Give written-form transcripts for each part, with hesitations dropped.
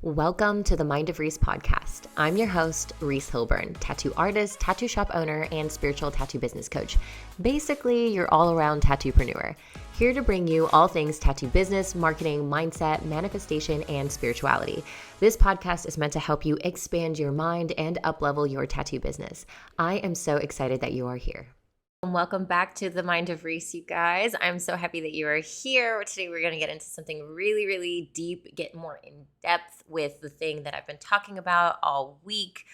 Welcome to the Mind of Reese podcast. I'm your host, Reese Hilburn, tattoo artist, tattoo shop owner, and spiritual tattoo business coach. Basically, your all-around tattoopreneur. Here to bring you all things tattoo business, marketing, mindset, manifestation, and spirituality. This podcast is meant to help you expand your mind and up-level your tattoo business. I am so excited that you are here. Welcome back to the Mind of Reese, you guys. I'm so happy that you are here. Today we're going to get into something really, really deep, get more in depth with the thing that I've been talking about all week.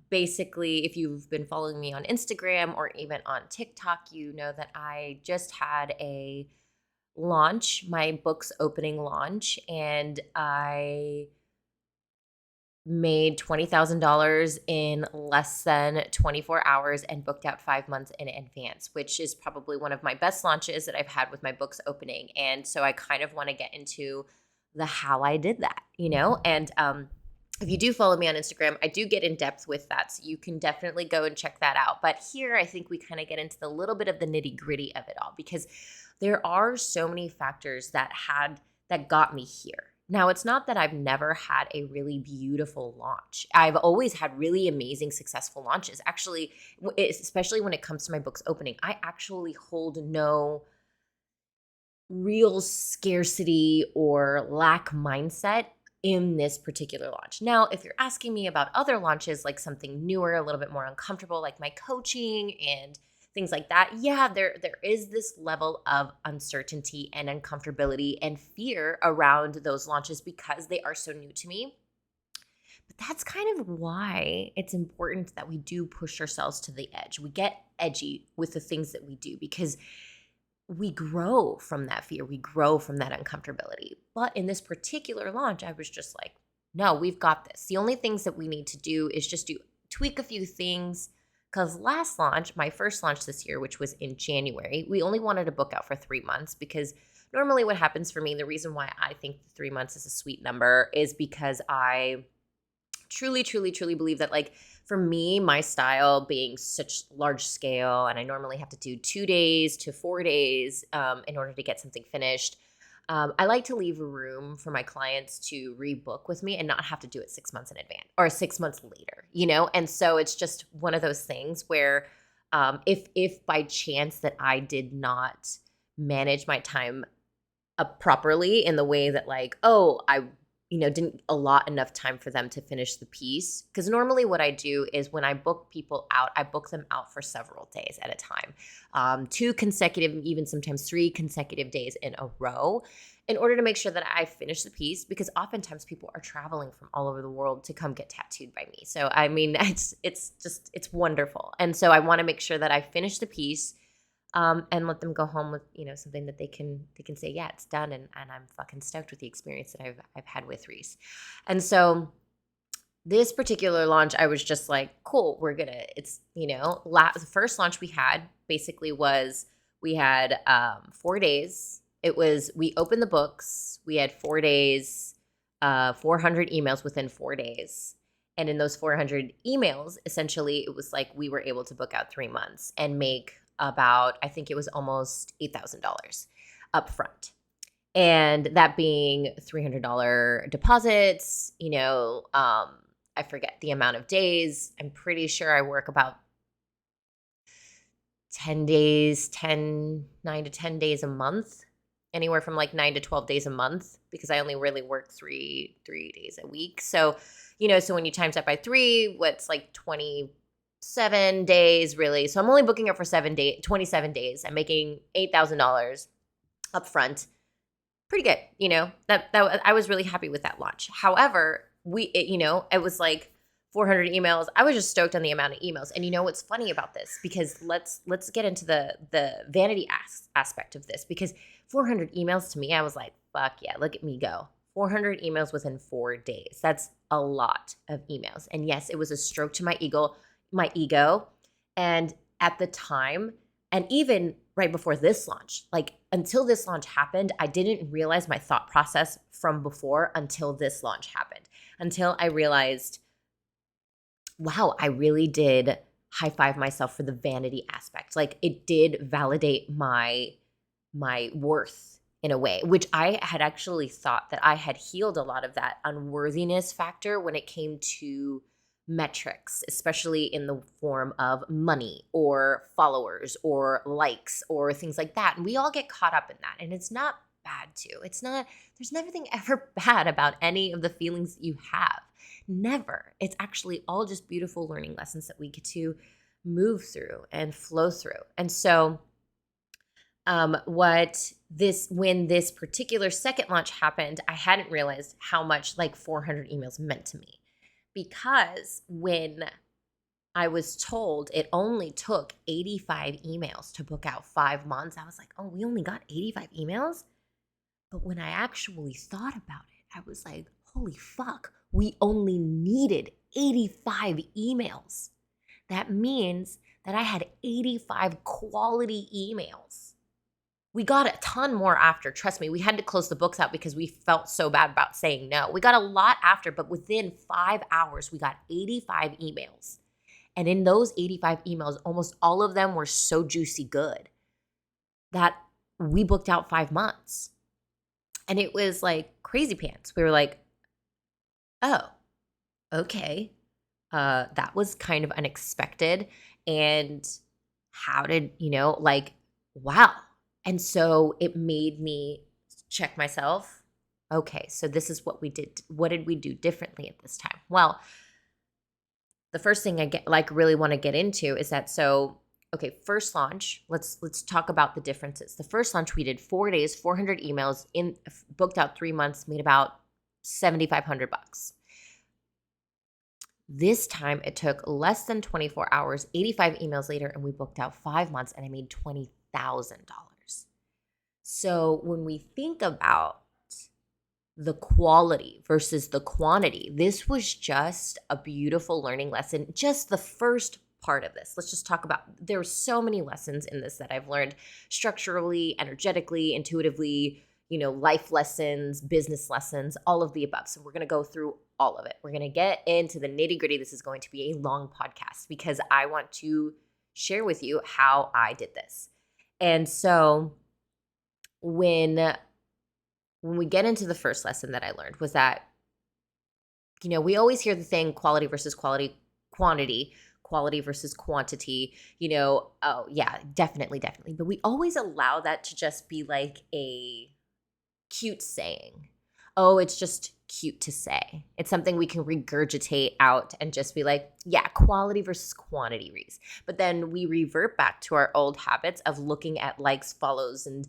Basically, if you've been following me on Instagram or even on TikTok, you know that I just had a launch, my book's opening launch, and I made $20,000 in less than 24 hours and booked out 5 months in advance, which is probably one of my best launches that I've had with my book's opening. And so I kind of want to get into the how I did that, And if you do follow me on Instagram, I do get in depth with that. So you can definitely go and check that out. But here, I think we kind of get into the little bit of the nitty gritty of it all, because there are so many factors that got me here. Now, it's not that I've never had a really beautiful launch. I've always had really amazing, successful launches. Actually, especially when it comes to my book's opening, I actually hold no real scarcity or lack mindset in this particular launch. Now, if you're asking me about other launches, like something newer, a little bit more uncomfortable, like my coaching and things like that, yeah, there is this level of uncertainty and uncomfortability and fear around those launches because they are so new to me. But that's kind of why it's important that we do push ourselves to the edge. We get edgy with the things that we do because we grow from that fear. We grow from that uncomfortability. But in this particular launch, I was just like, no, we've got this. The only things that we need to do is just tweak a few things. Because last launch, my first launch this year, which was in January, we only wanted to book out for 3 months because normally what happens for me, the reason why I think 3 months is a sweet number is because I truly, truly, truly believe that, like, for me, my style being such large scale, and I normally have to do 2 days to 4 days in order to get something finished. I like to leave if for my clients to rebook with me and not have to do it 6 months in advance or 6 months later, And so it's just one of those things where if by chance that I did not manage my time properly in the way that I didn't allot enough time for them to finish the piece. Because normally what I do is when I book people out, I book them out for several days at a time, 2 consecutive, even sometimes 3 consecutive days in a row, in order to make sure that I finish the piece, because oftentimes people are traveling from all over the world to come get tattooed by me. So, I mean, it's wonderful. And so I want to make sure that I finish the piece and let them go home with, something that they can say, yeah, it's done. And I'm fucking stoked with the experience that I've had with Reese. And so this particular launch, I was just like, cool, the first launch we had basically was, we had 4 days. We opened the books. We had 4 days, 400 emails within 4 days. And in those 400 emails, essentially, it was like we were able to book out 3 months and make about, I think it was almost $8,000 up front. And that being $300 deposits, I forget the amount of days. I'm pretty sure I work about 9 to 10 days a month, anywhere from like 9 to 12 days a month, because I only really work three days a week. So, so when you times that by 3, what's like 27 days really. So I'm only booking it for 27 days. I'm making $8,000 up front. Pretty good. That I was really happy with that launch. However, it was like 400 emails. I was just stoked on the amount of emails. And what's funny about this, because let's get into the vanity aspect of this, because 400 emails to me, I was like, fuck yeah, look at me go. 400 emails within 4 days. That's a lot of emails. And yes, it was a stroke to my ego. And at the time, and even right before this launch, like until this launch happened, I didn't realize my thought process from before until this launch happened, until I realized, wow, I really did high five myself for the vanity aspect. Like it did validate my worth in a way, which I had actually thought that I had healed a lot of that unworthiness factor when it came to metrics, especially in the form of money or followers or likes or things like that. And we all get caught up in that. And it's not bad to. It's not, there's nothing ever bad about any of the feelings that you have. Never. It's actually all just beautiful learning lessons that we get to move through and flow through. And so when this particular second launch happened, I hadn't realized how much like 400 emails meant to me. Because when I was told it only took 85 emails to book out 5 months, I was like, oh, we only got 85 emails? But when I actually thought about it, I was like, holy fuck, we only needed 85 emails. That means that I had 85 quality emails. We got a ton more after. Trust me, we had to close the books out because we felt so bad about saying no. We got a lot after, but within 5 hours, we got 85 emails. And in those 85 emails, almost all of them were so juicy good that we booked out 5 months. And it was like crazy pants. We were like, oh, okay. That was kind of unexpected. And how did, wow. And so it made me check myself. Okay, so this is what we did. What did we do differently at this time? Well, the first thing I really want to get into is that, first launch, let's talk about the differences. The first launch we did 4 days, 400 emails, booked out 3 months, made about $7,500. This time it took less than 24 hours, 85 emails later, and we booked out 5 months and I made $20,000. So when we think about the quality versus the quantity, this was just a beautiful learning lesson. Just the first part of this. Let's just talk about, there are so many lessons in this that I've learned structurally, energetically, intuitively, life lessons, business lessons, all of the above. So we're going to go through all of it. We're going to get into the nitty gritty. This is going to be a long podcast because I want to share with you how I did this. And so when we get into the first lesson that I learned was that, we always hear the thing quality versus quantity, quality versus quantity, oh yeah, definitely. But we always allow that to just be like a cute saying. Oh, it's just cute to say. It's something we can regurgitate out and just be like, yeah, quality versus quantity, Reese. But then we revert back to our old habits of looking at likes, follows, and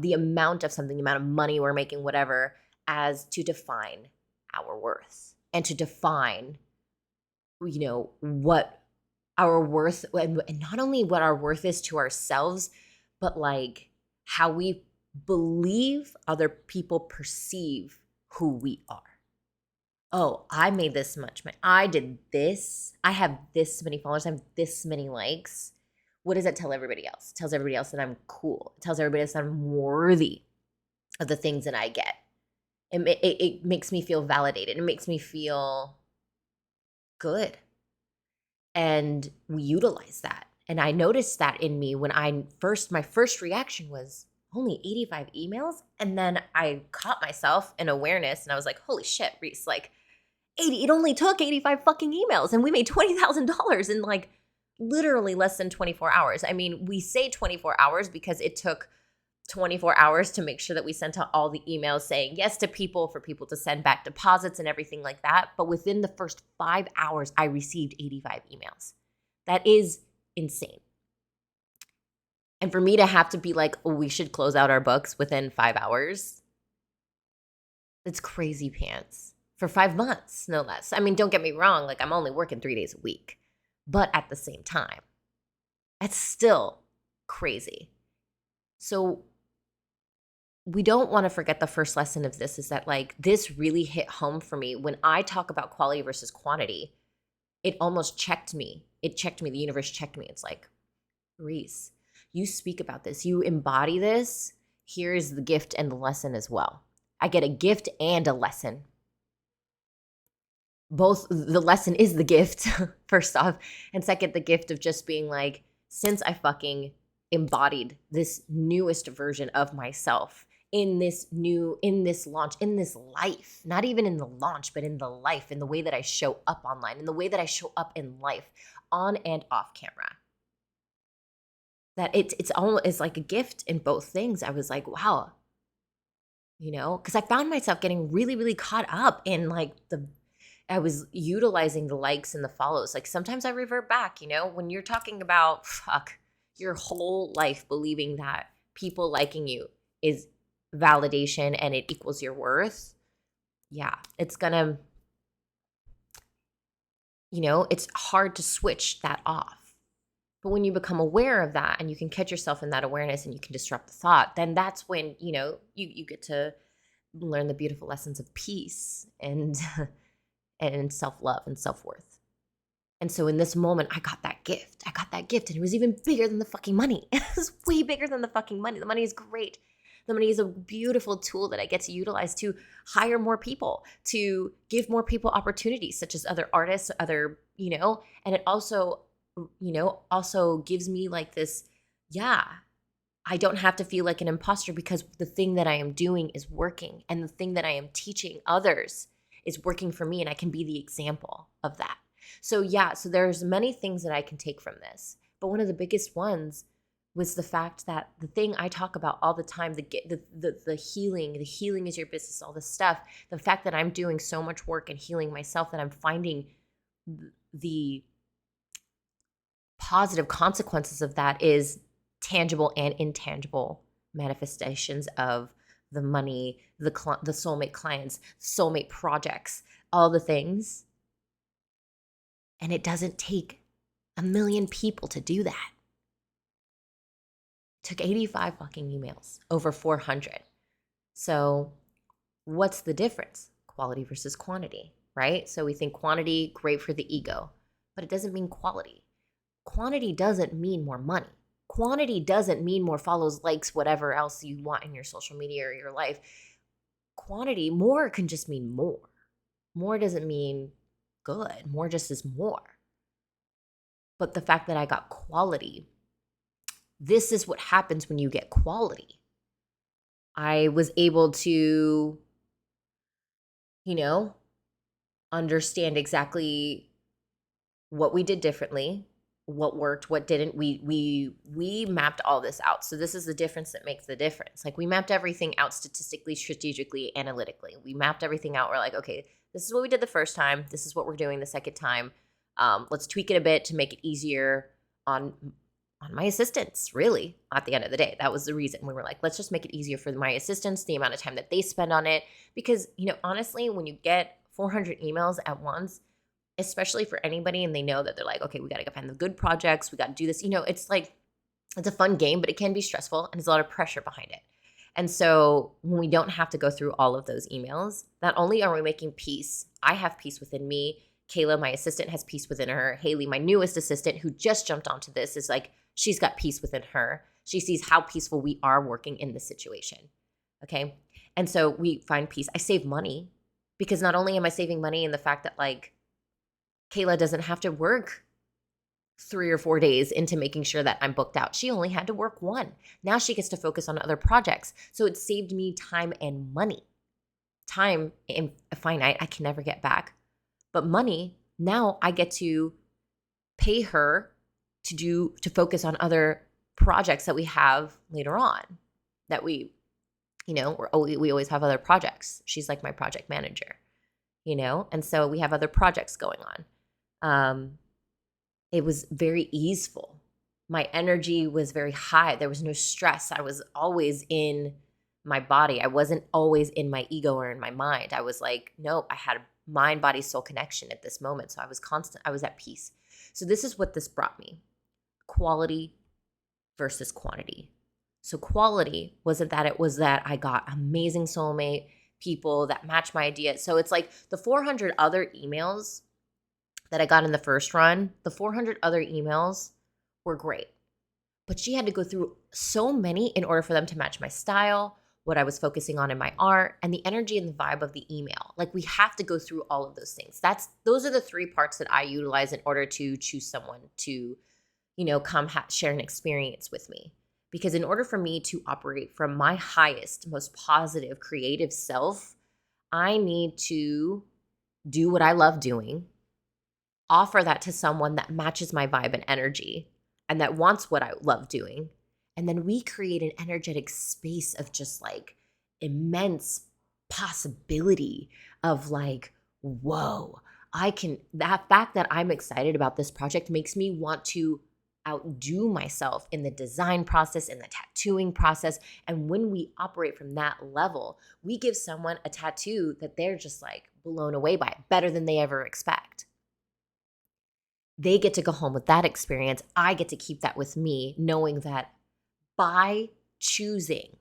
the amount of something, the amount of money we're making, whatever, as to define our worth and to define, what our worth, and not only what our worth is to ourselves, but like how we believe other people perceive who we are. Oh, I made this much money. I did this. I have this many followers. I have this many likes. What does that tell everybody else? It tells everybody else that I'm cool. It tells everybody else that I'm worthy of the things that I get. It makes me feel validated. It makes me feel good. And we utilize that. And I noticed that in me when my first reaction was only 85 emails. And then I caught myself in awareness and I was like, holy shit, Reese, like it only took 85 fucking emails and we made $20,000 in like literally less than 24 hours. I mean, we say 24 hours because it took 24 hours to make sure that we sent out all the emails saying yes to people, for people to send back deposits and everything like that. But within the first 5 hours, I received 85 emails. That is insane. And for me to have to be like, oh, we should close out our books within 5 hours, it's crazy pants. For 5 months, no less. I mean, don't get me wrong. Like, I'm only working 3 days a week. But at the same time, that's still crazy. So we don't want to forget the first lesson of this is that like this really hit home for me. When I talk about quality versus quantity, it almost checked me. It checked me. The universe checked me. It's like, Reese, you speak about this. You embody this. Here is the gift and the lesson as well. I get a gift and a lesson. Both, the lesson is the gift, first off. And second, the gift of just being like, since I fucking embodied this newest version of myself in this launch, in this life, not even in the launch, but in the life, in the way that I show up online, in the way that I show up in life, on and off camera. That it's like a gift in both things. I was like, wow, because I found myself getting really, really caught up in like I was utilizing the likes and the follows. Like sometimes I revert back, when you're talking about your whole life believing that people liking you is validation and it equals your worth. Yeah, it's gonna, it's hard to switch that off. But when you become aware of that and you can catch yourself in that awareness and you can disrupt the thought, then that's when, you get to learn the beautiful lessons of peace and and self-love and self-worth. And so in this moment, I got that gift. And it was even bigger than the fucking money. It was way bigger than the fucking money. The money is great. The money is a beautiful tool that I get to utilize to hire more people, to give more people opportunities, such as other artists, and it also gives me like this, I don't have to feel like an imposter because the thing that I am doing is working and the thing that I am teaching others is working for me and I can be the example of that. So so there's many things that I can take from this. But one of the biggest ones was the fact that the thing I talk about all the time, the healing is your business, all this stuff, the fact that I'm doing so much work and healing myself that I'm finding the positive consequences of that is tangible and intangible manifestations of the money, the soulmate clients, soulmate projects, all the things. And it doesn't take 1 million people to do that. It took 85 fucking emails, over 400. So what's the difference? Quality versus quantity, right? So we think quantity, great for the ego, but it doesn't mean quality. Quantity doesn't mean more money. Quantity doesn't mean more follows, likes, whatever else you want in your social media or your life. Quantity, more can just mean more. More doesn't mean good. More just is more. But the fact that I got quality, this is what happens when you get quality. I was able to, understand exactly what we did differently, what worked, what didn't. We mapped all this out. So this is the difference that makes the difference. Like we mapped everything out statistically, strategically, analytically. We mapped everything out. We're like, okay, this is what we did the first time. This is what we're doing the second time. Let's tweak it a bit to make it easier on my assistants, really, at the end of the day. That was the reason. We were like, let's just make it easier for my assistants, the amount of time that they spend on it. Because, honestly, when you get 400 emails at once, especially for anybody, and they know that they're like, okay, we got to go find the good projects. We got to do this. It's like, it's a fun game, but it can be stressful and there's a lot of pressure behind it. And so when we don't have to go through all of those emails, not only are we making peace, I have peace within me. Kayla, my assistant, has peace within her. Haley, my newest assistant, who just jumped onto this, is like, she's got peace within her. She sees how peaceful we are working in this situation. Okay. And so we find peace. I save money because not only am I saving money in the fact that like Kayla doesn't have to work 3 or 4 days into making sure that I'm booked out. She only had to work 1. Now she gets to focus on other projects. So it saved me time and money. Time and finite, I can never get back. But money, now I get to pay her to focus on other projects that we have later on. That we always have other projects. She's like my project manager, and so we have other projects going on. It was very easeful. My energy was very high. There was no stress. I was always in my body. I wasn't always in my ego or in my mind. I was like, nope, I had a mind, body, soul connection at this moment. So I was constant. I was at peace. So this is what this brought me. Quality versus quantity. So quality wasn't that it was that I got amazing soulmate people that match my idea. So it's like the 400 other emails that I got in the first run, the 400 other emails were great. But she had to go through so many in order for them to match my style, what I was focusing on in my art, and the energy and the vibe of the email. Like we have to go through all of those things. Those are the 3 parts that I utilize in order to choose someone to, come share an experience with me. Because in order for me to operate from my highest, most positive, creative self, I need to do what I love doing, offer that to someone that matches my vibe and energy and that wants what I love doing. And then we create an energetic space of just like immense possibility of like, whoa, that fact that I'm excited about this project makes me want to outdo myself in the design process, in the tattooing process. And when we operate from that level, we give someone a tattoo that they're just like blown away by, better than they ever expect. They get to go home with that experience. I get to keep that with me, knowing that by choosing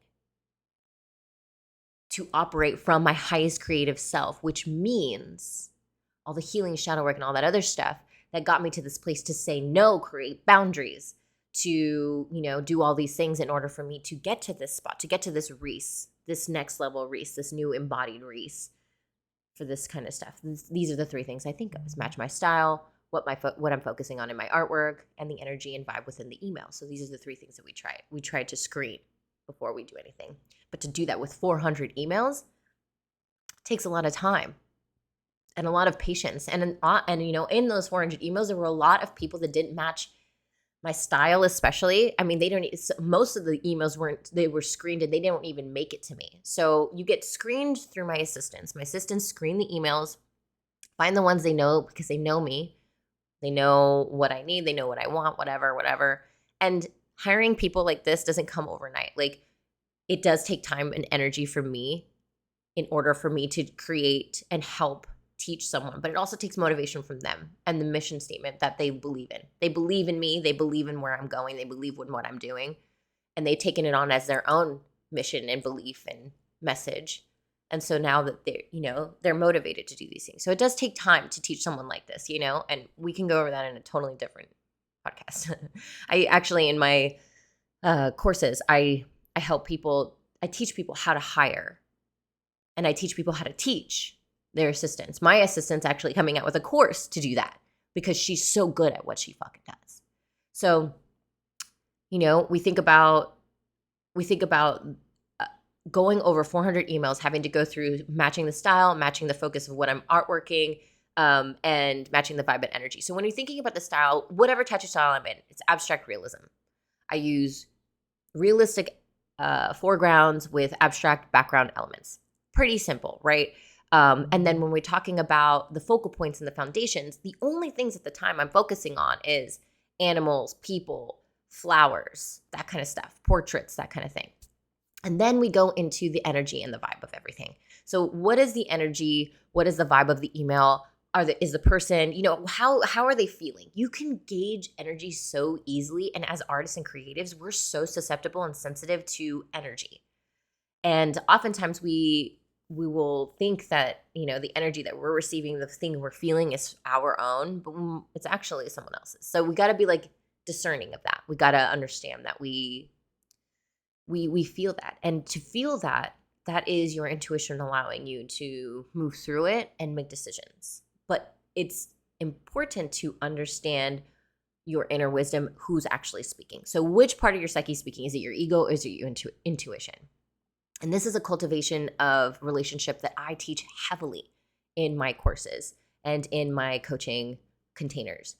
to operate from my highest creative self, which means all the healing, shadow work, and all that other stuff that got me to this place to say no, create boundaries, to, do all these things in order for me to get to this spot, to get to this Reese, this next level Reese, this new embodied Reese for this kind of stuff. These are the three things I think of: is match my style, what I'm focusing on in my artwork, and the energy and vibe within the email. So these are the three things that we try. We try to screen before we do anything. But to do that with 400 emails takes a lot of time and a lot of patience. And in those 400 emails, there were a lot of people that didn't match my style, especially. I mean, most of the emails were screened and they didn't even make it to me. So you get screened through my assistants. My assistants screen the emails, find the ones they know because they know me. They know what I need. They know what I want, whatever. And hiring people like this doesn't come overnight. Like, it does take time and energy from me in order for me to create and help teach someone. But it also takes motivation from them and the mission statement that they believe in. They believe in me. They believe in where I'm going. They believe in what I'm doing. And they've taken it on as their own mission and belief and message. And so now that they're motivated to do these things. So it does take time to teach someone like this, and we can go over that in a totally different podcast. I actually, in my courses, I help people, I teach people how to hire, and I teach people how to teach their assistants. My assistant's actually coming out with a course to do that because she's so good at what she fucking does. So, we think about going over 400 emails, having to go through matching the style, matching the focus of what I'm artworking, and matching the vibe and energy. So when you're thinking about the style, whatever tattoo style I'm in, it's abstract realism. I use realistic foregrounds with abstract background elements. Pretty simple, right? And then when we're talking about the focal points and the foundations, the only things at the time I'm focusing on is animals, people, flowers, that kind of stuff, portraits, that kind of thing. And then we go into the energy and the vibe of everything. So what is the energy? What is the vibe of the email? Is the person, how are they feeling? You can gauge energy so easily. And as artists and creatives, we're so susceptible and sensitive to energy. And oftentimes we will think that, the energy that we're receiving, the thing we're feeling is our own, but it's actually someone else's. So we got to be like discerning of that. We got to understand that we feel that. And to feel that is your intuition allowing you to move through it and make decisions. But it's important to understand your inner wisdom, who's actually speaking. So which part of your psyche is speaking? Is it your ego or is it your intuition? And this is a cultivation of relationship that I teach heavily in my courses and in my coaching containers,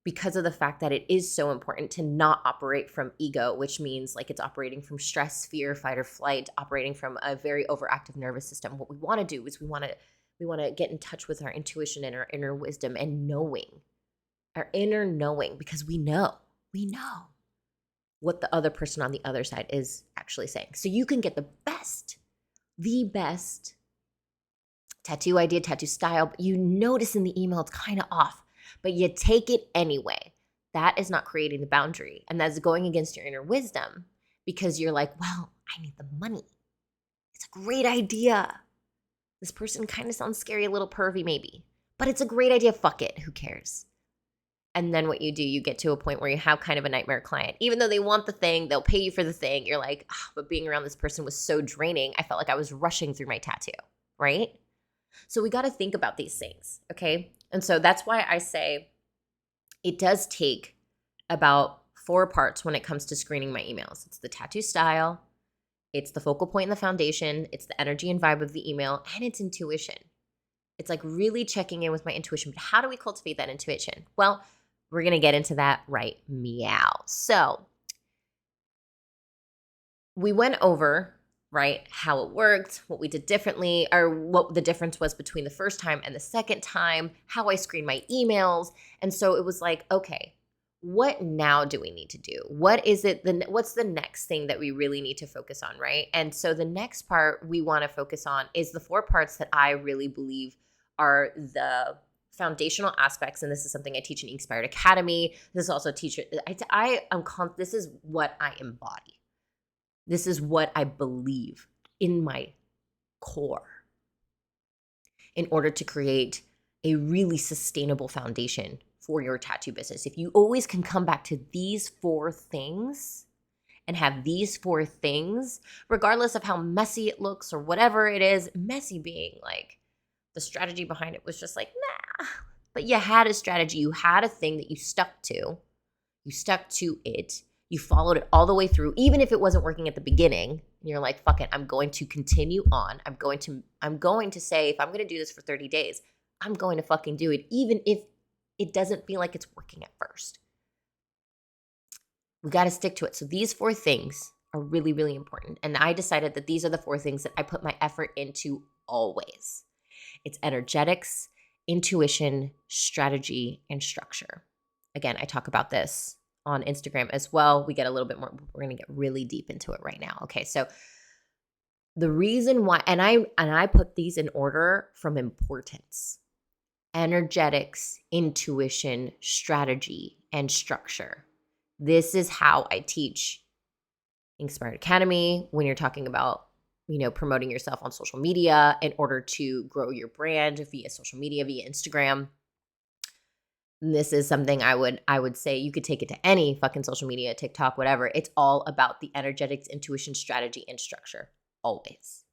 because of the fact that it is so important to not operate from ego, which means like it's operating from stress, fear, fight, or flight, operating from a very overactive nervous system. What we want to do is we want to get in touch with our intuition and our inner wisdom and our inner knowing, because we know what the other person on the other side is actually saying. So you can get the best tattoo idea, tattoo style, but you notice in the email it's kind of off, but you take it anyway. That is not creating the boundary. And that's going against your inner wisdom, because you're like, well, I need the money. It's a great idea. This person kind of sounds scary, a little pervy maybe, but it's a great idea. Fuck it. Who cares? And then what you do, you get to a point where you have kind of a nightmare client. Even though they want the thing, they'll pay you for the thing. You're like, but being around this person was so draining. I felt like I was rushing through my tattoo, right? So we got to think about these things, okay? And so that's why I say it does take about 4 parts when it comes to screening my emails. It's the tattoo style, it's the focal point and the foundation, it's the energy and vibe of the email, and it's intuition. It's like really checking in with my intuition. But how do we cultivate that intuition? Well, we're going to get into that right meow. So we went over, right, how it worked, what we did differently, or what the difference was between the first time and the second time, how I screen my emails. And so it was like, okay, what now do we need to do? What's the next thing that we really need to focus on, right? And so the next part we want to focus on is the 4 parts that I really believe are the foundational aspects. And this is something I teach in Inspired Academy. This is also this is what I embody. This is what I believe in my core in order to create a really sustainable foundation for your tattoo business. If you always can come back to these 4 things and have these 4 things, regardless of how messy it looks or whatever it is, messy being like the strategy behind it was just like, nah. But you had a strategy. You had a thing that you stuck to. You stuck to it. You followed it all the way through, even if it wasn't working at the beginning. And you're like, fuck it, I'm going to continue on. I'm going to say, if I'm going to do this for 30 days, I'm going to fucking do it, even if it doesn't feel like it's working at first. We got to stick to it. So these 4 things are really, really important. And I decided that these are the 4 things that I put my effort into always. It's energetics, intuition, strategy, and structure. Again, I talk about this on Instagram as well. We get a little bit more, we're going to get really deep into it right now. Okay. So the reason why, and I put these in order from importance: energetics, intuition, strategy, and structure. This is how I teach Inspired Academy when you're talking about, promoting yourself on social media in order to grow your brand via social media, via Instagram. And this is something I would say you could take it to any fucking social media, TikTok, whatever. It's all about the energetics, intuition, strategy, and structure. Always.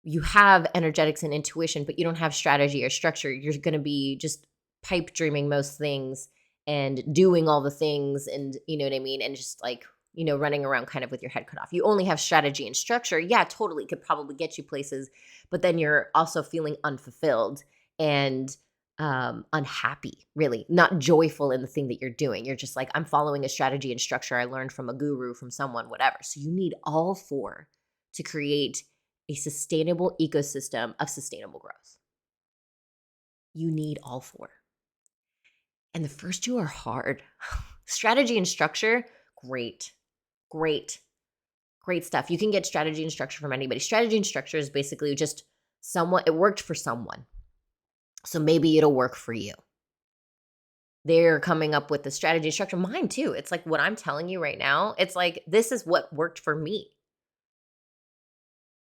You have energetics and intuition, but you don't have strategy or structure. You're going to be just pipe dreaming most things and doing all the things, and you know what I mean? And just like, running around kind of with your head cut off. You only have strategy and structure. Yeah, totally. Could probably get you places, but then you're also feeling unfulfilled and unhappy, really, not joyful in the thing that you're doing. You're just like, I'm following a strategy and structure I learned from a guru, from someone, whatever. So you need all 4 to create a sustainable ecosystem of sustainable growth. You need all 4. And the first 2 are hard. Strategy and structure, great stuff. You can get strategy and structure from anybody. Strategy and structure is basically just it worked for someone. So maybe it'll work for you. They're coming up with the strategy and structure. Mine too. It's like what I'm telling you right now. It's like, this is what worked for me.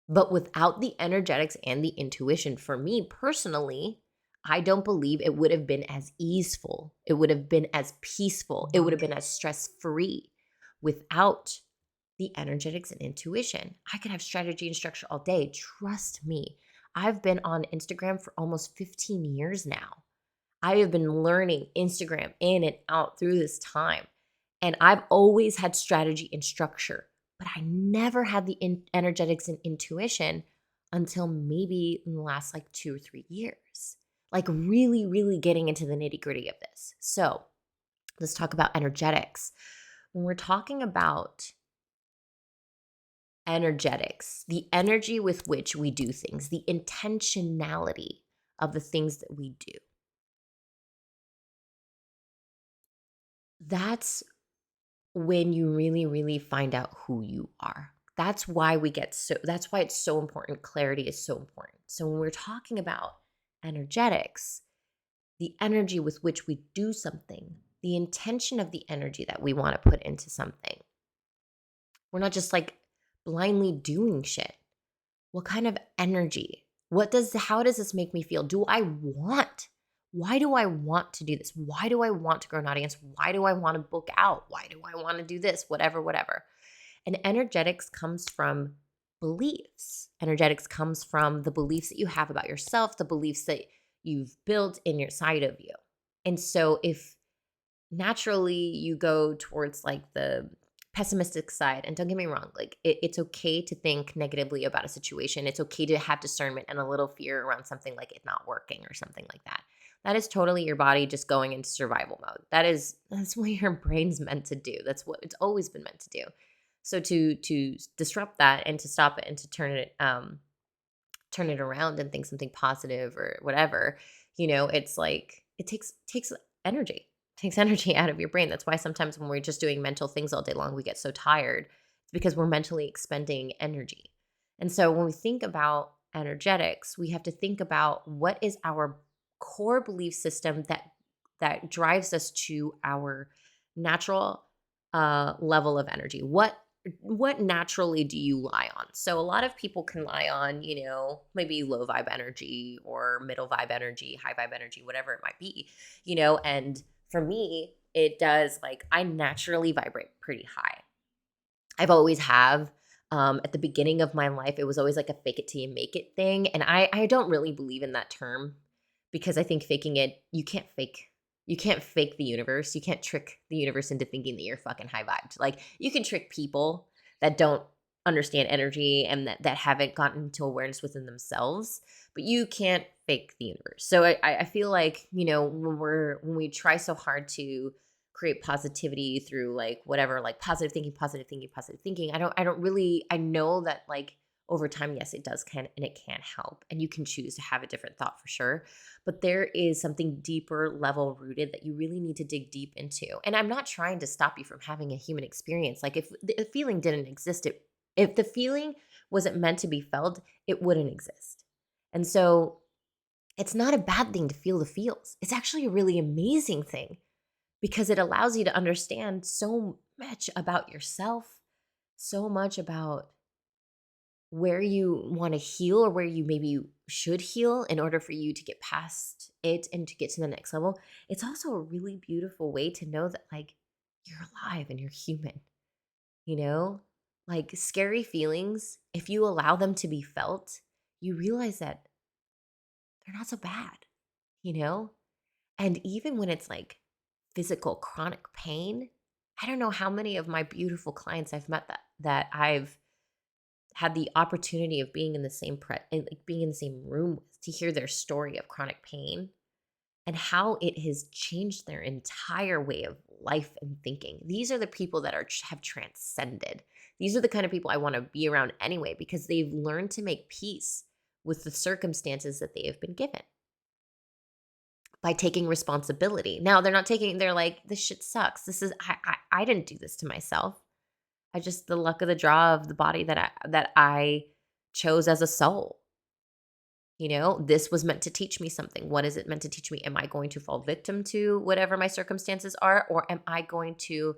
But without the energetics and the intuition, for me personally, I don't believe it would have been as easeful. It would have been as peaceful. It would have been as stress-free without the energetics and intuition. I could have strategy and structure all day. Trust me. I've been on Instagram for almost 15 years now. I have been learning Instagram in and out through this time. And I've always had strategy and structure, but I never had the energetics and intuition until maybe in the last like 2 or 3 years. Like really, really getting into the nitty gritty of this. So let's talk about energetics. When we're talking about energetics, the energy with which we do things, the intentionality of the things that we do, that's when you really, really find out who you are. That's why that's why it's so important. Clarity is so important. So when we're talking about energetics, the energy with which we do something, the intention of the energy that we want to put into something. We're not just like blindly doing shit. What kind of energy? How does this make me feel? Why do I want to do this? Why do I want to grow an audience? Why do I want to book out? Why do I want to do this? Whatever. And energetics comes from beliefs. Energetics comes from the beliefs that you have about yourself, the beliefs that you've built in your side of you. And so if naturally you go towards like the pessimistic side. And don't get me wrong, like it's okay to think negatively about a situation. It's okay to have discernment and a little fear around something like it not working or something like that. That is totally your body just going into survival mode. That's what your brain's meant to do. That's what it's always been meant to do. So to disrupt that and to stop it and to turn it around and think something positive or whatever, it's like it takes energy. Takes energy out of your brain. That's why sometimes when we're just doing mental things all day long, we get so tired. It's because we're mentally expending energy. And so when we think about energetics, we have to think about what is our core belief system that drives us to our natural level of energy. What naturally do you lie on? So a lot of people can lie on, maybe low vibe energy or middle vibe energy, high vibe energy, whatever it might be, and for me, it does, like, I naturally vibrate pretty high. I've always have. At the beginning of my life, it was always like a fake it till you make it thing. And I don't really believe in that term because I think faking it, you can't fake the universe. You can't trick the universe into thinking that you're fucking high vibed. Like, you can trick people that don't understand energy and that haven't gotten to awareness within themselves, but you can't fake the universe. So I feel like, when we try so hard to create positivity through like whatever, like positive thinking, positive thinking, positive thinking, I know that like over time, yes, it does and it can help, and you can choose to have a different thought for sure. But there is something deeper level rooted that you really need to dig deep into. And I'm not trying to stop you from having a human experience. Like, if the feeling didn't exist, if the feeling wasn't meant to be felt, it wouldn't exist. And so it's not a bad thing to feel the feels. It's actually a really amazing thing because it allows you to understand so much about yourself, so much about where you want to heal or where you maybe should heal in order for you to get past it and to get to the next level. It's also a really beautiful way to know that like you're alive and you're human, you know? Like, scary feelings, if you allow them to be felt, you realize that they're not so bad, you know? And even when it's like physical chronic pain, I don't know how many of my beautiful clients I've met that I've had the opportunity of being in the same like being in the same room with to hear their story of chronic pain and how it has changed their entire way of life and thinking. These are the people that have transcended. These are the kind of people I want to be around anyway because they've learned to make peace with the circumstances that they have been given by taking responsibility. Now they're like, this shit sucks. I didn't do this to myself. The luck of the draw of the body that I chose as a soul. This was meant to teach me something. What is it meant to teach me? Am I going to fall victim to whatever my circumstances are, or am I going to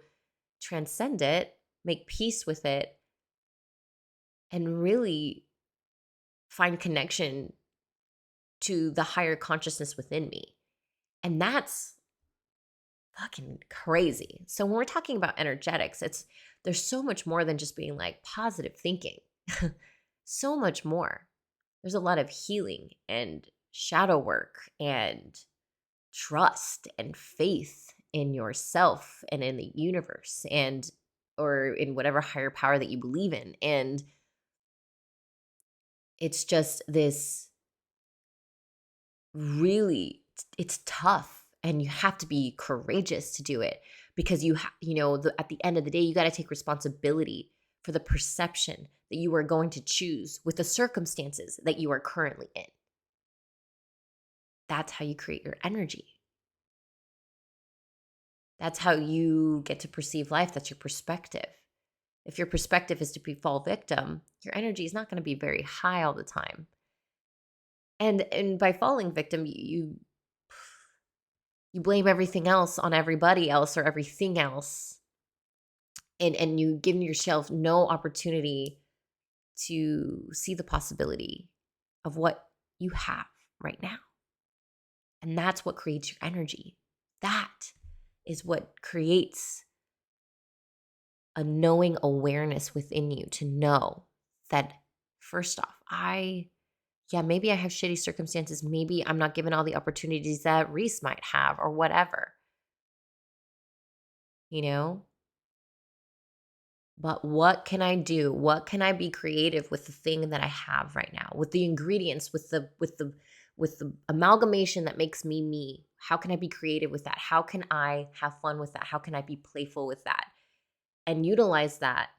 transcend it, make peace with it, and really find connection to the higher consciousness within me? And that's fucking crazy. So when we're talking about energetics, there's so much more than just being like positive thinking. So much more. There's a lot of healing and shadow work and trust and faith in yourself and in the universe or in whatever higher power that you believe in. And it's just this really, it's tough. And you have to be courageous to do it because at the end of the day, you got to take responsibility for the perception that you are going to choose with the circumstances that you are currently in. That's how you create your energy. That's how you get to perceive life. That's your perspective. If your perspective is to fall victim, your energy is not going to be very high all the time. And by falling victim, you blame everything else on everybody else or everything else. And you give yourself no opportunity to see the possibility of what you have right now. And that's what creates your energy. That is what creates a knowing awareness within you to know that, first off, maybe I have shitty circumstances. Maybe I'm not given all the opportunities that Reese might have or whatever. you know? But what can I do? What can I be creative with the thing that I have right now? With the ingredients, with the amalgamation that makes me me. How can I be creative with that? How can I have fun with that? How can I be playful with that? And utilize that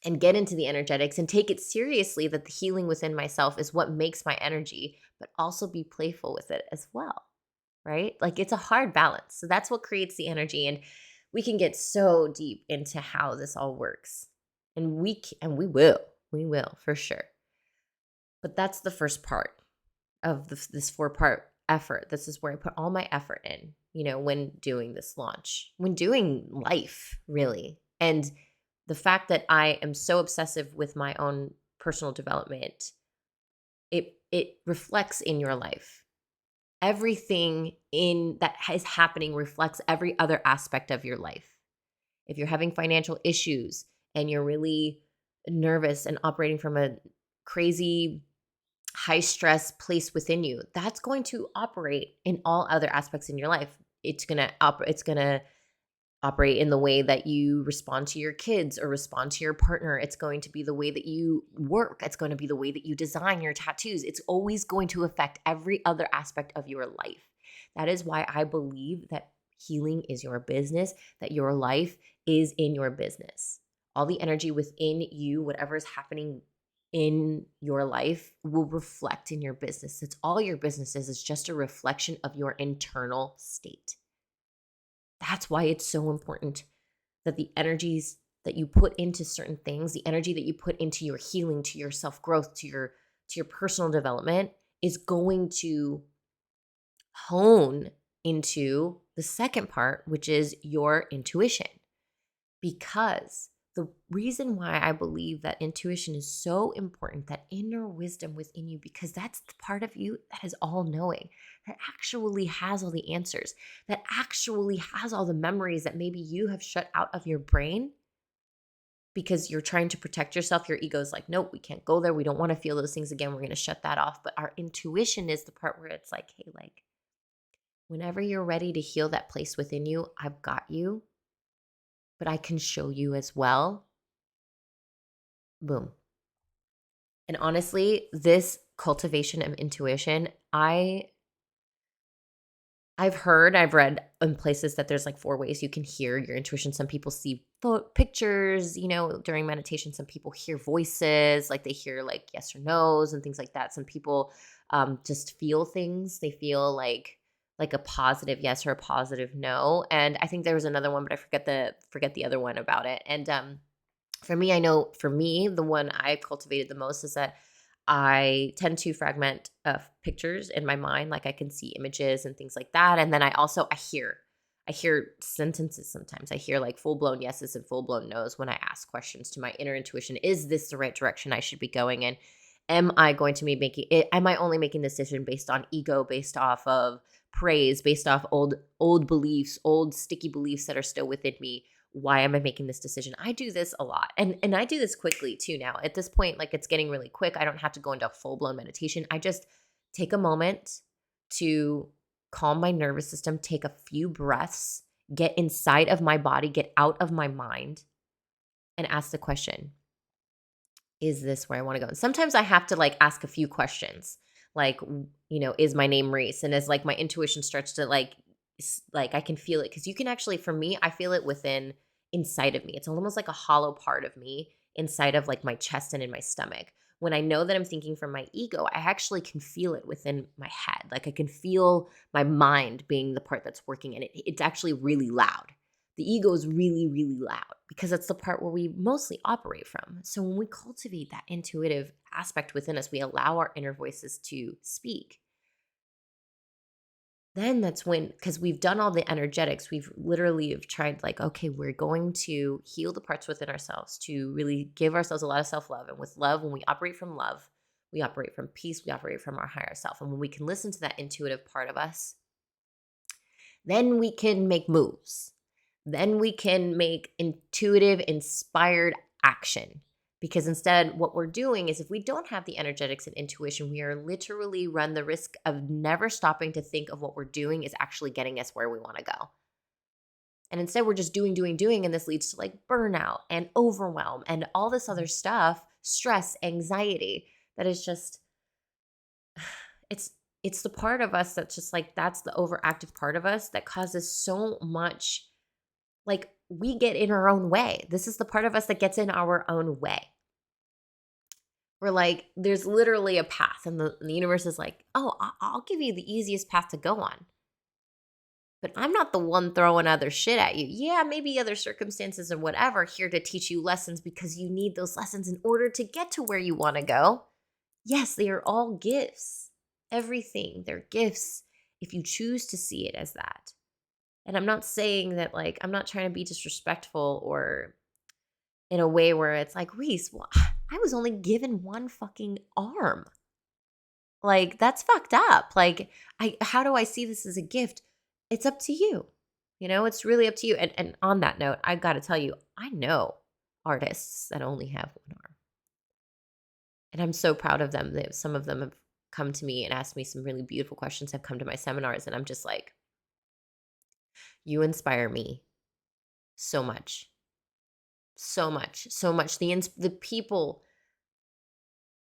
and get into the energetics and take it seriously that the healing within myself is what makes my energy, but also be playful with it as well, right? Like it's a hard balance. So that's what creates the energy. And we can get so deep into how this all works. And we will for sure. But that's the first part of this 4-part effort. This is where I put all my effort in, when doing this launch, when doing life, really. And the fact that I am so obsessive with my own personal development, it reflects in your life. Everything in that is happening reflects every other aspect of your life. If you're having financial issues and you're really nervous and operating from a crazy high stress place within you, that's going to operate in all other aspects in your life. It's going to operate in the way that you respond to your kids or respond to your partner. It's going to be the way that you work. It's going to be the way that you design your tattoos. It's always going to affect every other aspect of your life. That is why I believe that healing is your business, that your life is in your business. All the energy within you, whatever is happening in your life, will reflect in your business. It's all your business is. It's just a reflection of your internal state. That's why it's so important that the energies that you put into certain things, the energy that you put into your healing, to your self-growth, to your personal development is going to hone into the second part, which is your intuition. Because the reason why I believe that intuition is so important, that inner wisdom within you, because that's the part of you that is all knowing, that actually has all the answers, that actually has all the memories that maybe you have shut out of your brain because you're trying to protect yourself. Your ego is like, nope, we can't go there. We don't want to feel those things again. We're going to shut that off. But our intuition is the part where it's like, hey, like, whenever you're ready to heal that place within you, I've got you, but I can show you as well. Boom. And honestly, this cultivation of intuition, I've read in places that there's like 4 ways you can hear your intuition. Some people see pictures, during meditation. Some people hear voices, like they hear like yes or no's and things like that. Some people just feel things. They feel like a positive yes or a positive no. And I think there was another one, but I forget the other one about it. And for me, I know for me, the one I cultivated the most is that I tend to fragment pictures in my mind. Like I can see images and things like that. And then I hear sentences sometimes. I hear like full-blown yeses and full-blown nos when I ask questions to my inner intuition. Is this the right direction I should be going in? Am I going to be making it? Am I only making this decision based on ego, based off of praise, based off old beliefs, old sticky beliefs that are still within me? Why am I making this decision? I do this a lot. And I do this quickly too now. At this point, like it's getting really quick. I don't have to go into full-blown meditation. I just take a moment to calm my nervous system, take a few breaths, get inside of my body, get out of my mind, and ask the question, is this where I want to go? And sometimes I have to like ask a few questions, like, is my name Reese? And as like my intuition starts to like I can feel it, because you can actually, for me, I feel it inside of me. It's almost like a hollow part of me inside of like my chest and in my stomach. When I know that I'm thinking from my ego, I actually can feel it within my head. Like I can feel my mind being the part that's working, and it's actually really loud. The ego is really, really loud because that's the part where we mostly operate from. So when we cultivate that intuitive aspect within us, we allow our inner voices to speak. Then that's when, because we've done all the energetics, we've literally have tried like, okay, we're going to heal the parts within ourselves to really give ourselves a lot of self-love. And with love, when we operate from love, we operate from peace, we operate from our higher self. And when we can listen to that intuitive part of us, then we can make moves. Then we can make intuitive, inspired action. Because instead, what we're doing is if we don't have the energetics and intuition, we are literally run the risk of never stopping to think of what we're doing is actually getting us where we want to go. And instead we're just doing, and this leads to like burnout and overwhelm and all this other stuff, stress, anxiety, that is just, it's the part of us that's just like, that's the overactive part of us that causes so much, like we get in our own way. This is the part of us that gets in our own way. We're like, there's literally a path, and the universe is like, oh, I'll give you the easiest path to go on. But I'm not the one throwing other shit at you. Yeah, maybe other circumstances and whatever here to teach you lessons because you need those lessons in order to get to where you want to go. Yes, they are all gifts. Everything, they're gifts if you choose to see it as that. And I'm not saying that, like, I'm not trying to be disrespectful or in a way where it's like, Reese, well, I was only given one fucking arm. Like, that's fucked up. Like, how do I see this as a gift? It's up to you. You know, it's really up to you. And on that note, I got to tell you, I know artists that only have one arm. And I'm so proud of them. Some of them have come to me and asked me some really beautiful questions, have come to my seminars, and I'm just like, you inspire me so much. So much. So much. The people